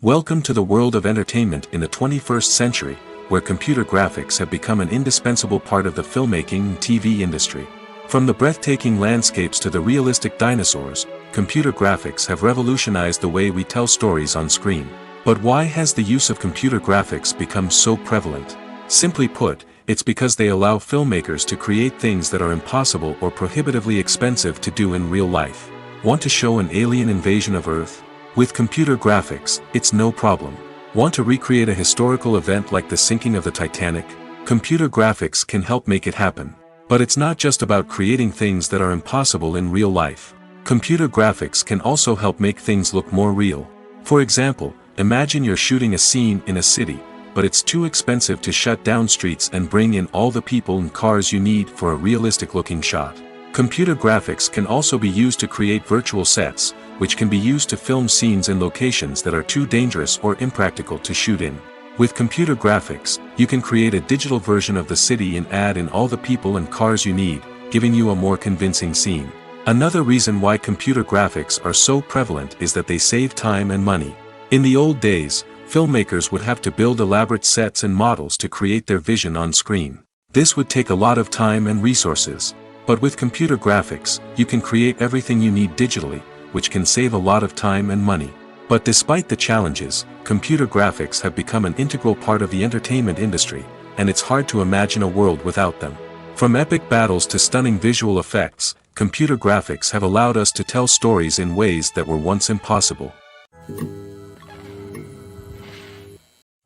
Welcome to the world of entertainment in the 21st century, where computer graphics have become an indispensable part of the filmmaking and TV industry. From the breathtaking landscapes to the realistic dinosaurs, computer graphics have revolutionized the way we tell stories on screen. But why has the use of computer graphics become so prevalent? Simply put, it's because they allow filmmakers to create things that are impossible or prohibitively expensive to do in real life. Want to show an alien invasion of Earth? With computer graphics, it's no problem. Want to recreate a historical event like the sinking of the Titanic? Computer graphics can help make it happen. But it's not just about creating things that are impossible in real life. Computer graphics can also help make things look more real. For example, imagine you're shooting a scene in a city, but it's too expensive to shut down streets and bring in all the people and cars you need for a realistic-looking shot. Computer graphics can also be used to create virtual sets, which can be used to film scenes in locations that are too dangerous or impractical to shoot in. With computer graphics, you can create a digital version of the city and add in all the people and cars you need, giving you a more convincing scene. Another reason why computer graphics are so prevalent is that they save time and money. In the old days, filmmakers would have to build elaborate sets and models to create their vision on screen. This would take a lot of time and resources. But with computer graphics, you can create everything you need digitally, which can save a lot of time and money. But despite the challenges, computer graphics have become an integral part of the entertainment industry, and it's hard to imagine a world without them. From epic battles to stunning visual effects, computer graphics have allowed us to tell stories in ways that were once impossible.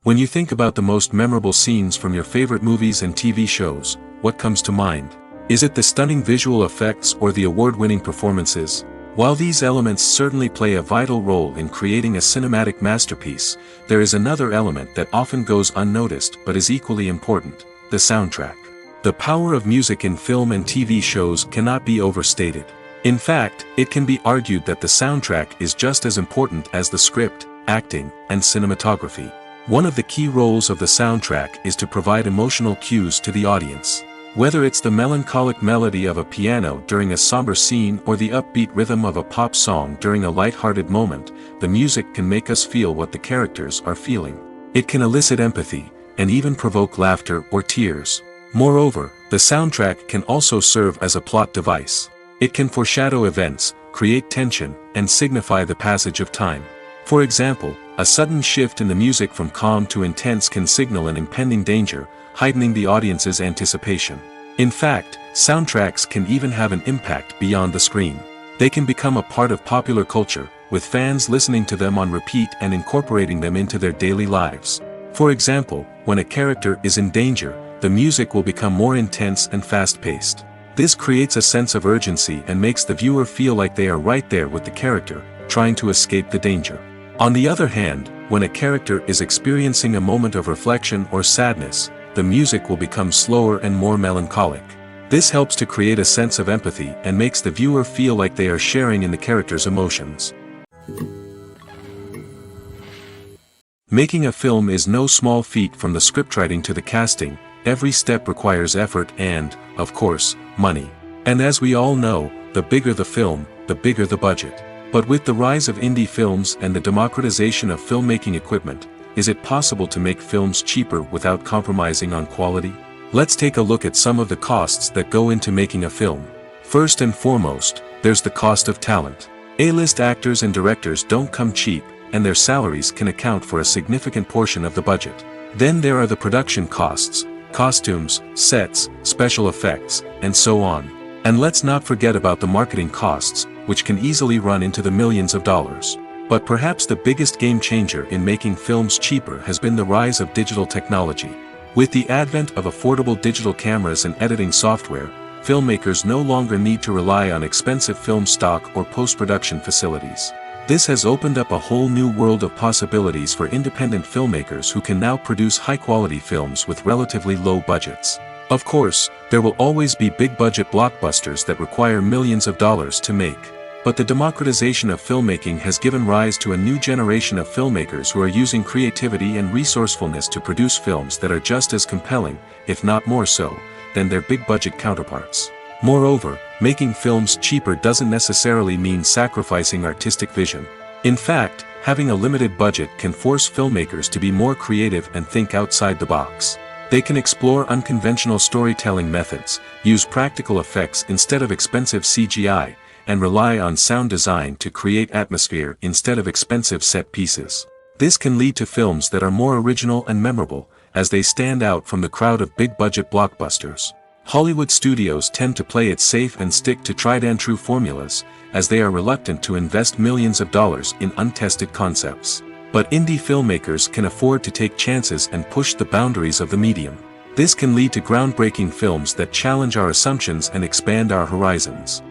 When you think about the most memorable scenes from your favorite movies and TV shows, what comes to mind? Is it the stunning visual effects or the award-winning performances? While these elements certainly play a vital role in creating a cinematic masterpiece, there is another element that often goes unnoticed but is equally important: the soundtrack. The power of music in film and TV shows cannot be overstated. In fact, it can be argued that the soundtrack is just as important as the script, acting, and cinematography. One of the key roles of the soundtrack is to provide emotional cues to the audience. Whether it's the melancholic melody of a piano during a somber scene or the upbeat rhythm of a pop song during a light-hearted moment, the music can make us feel what the characters are feeling. It can elicit empathy, and even provoke laughter or tears. Moreover, the soundtrack can also serve as a plot device. It can foreshadow events, create tension, and signify the passage of time. For example, a sudden shift in the music from calm to intense can signal an impending danger, heightening the audience's anticipation. In fact, soundtracks can even have an impact beyond the screen. They can become a part of popular culture, with fans listening to them on repeat and incorporating them into their daily lives. For example, when a character is in danger, the music will become more intense and fast-paced. This creates a sense of urgency and makes the viewer feel like they are right there with the character, trying to escape the danger. On the other hand, when a character is experiencing a moment of reflection or sadness, the music will become slower and more melancholic. This helps to create a sense of empathy and makes the viewer feel like they are sharing in the character's emotions. Making a film is no small feat. From the scriptwriting to the casting, every step requires effort and, of course, money. And as we all know, the bigger the film, the bigger the budget. But with the rise of indie films and the democratization of filmmaking equipment, is it possible to make films cheaper without compromising on quality? Let's take a look at some of the costs that go into making a film. First and foremost, there's the cost of talent. A-list actors and directors don't come cheap, and their salaries can account for a significant portion of the budget. Then there are the production costs, costumes, sets, special effects, and so on. And let's not forget about the marketing costs, which can easily run into the millions of dollars. But perhaps the biggest game changer in making films cheaper has been the rise of digital technology. With the advent of affordable digital cameras and editing software, filmmakers no longer need to rely on expensive film stock or post-production facilities. This has opened up a whole new world of possibilities for independent filmmakers who can now produce high-quality films with relatively low budgets. Of course, there will always be big-budget blockbusters that require millions of dollars to make. But the democratization of filmmaking has given rise to a new generation of filmmakers who are using creativity and resourcefulness to produce films that are just as compelling, if not more so, than their big-budget counterparts. Moreover, making films cheaper doesn't necessarily mean sacrificing artistic vision. In fact, having a limited budget can force filmmakers to be more creative and think outside the box. They can explore unconventional storytelling methods, use practical effects instead of expensive CGI, and rely on sound design to create atmosphere instead of expensive set pieces. This can lead to films that are more original and memorable, as they stand out from the crowd of big-budget blockbusters. Hollywood studios tend to play it safe and stick to tried-and-true formulas, as they are reluctant to invest millions of dollars in untested concepts. But indie filmmakers can afford to take chances and push the boundaries of the medium. This can lead to groundbreaking films that challenge our assumptions and expand our horizons.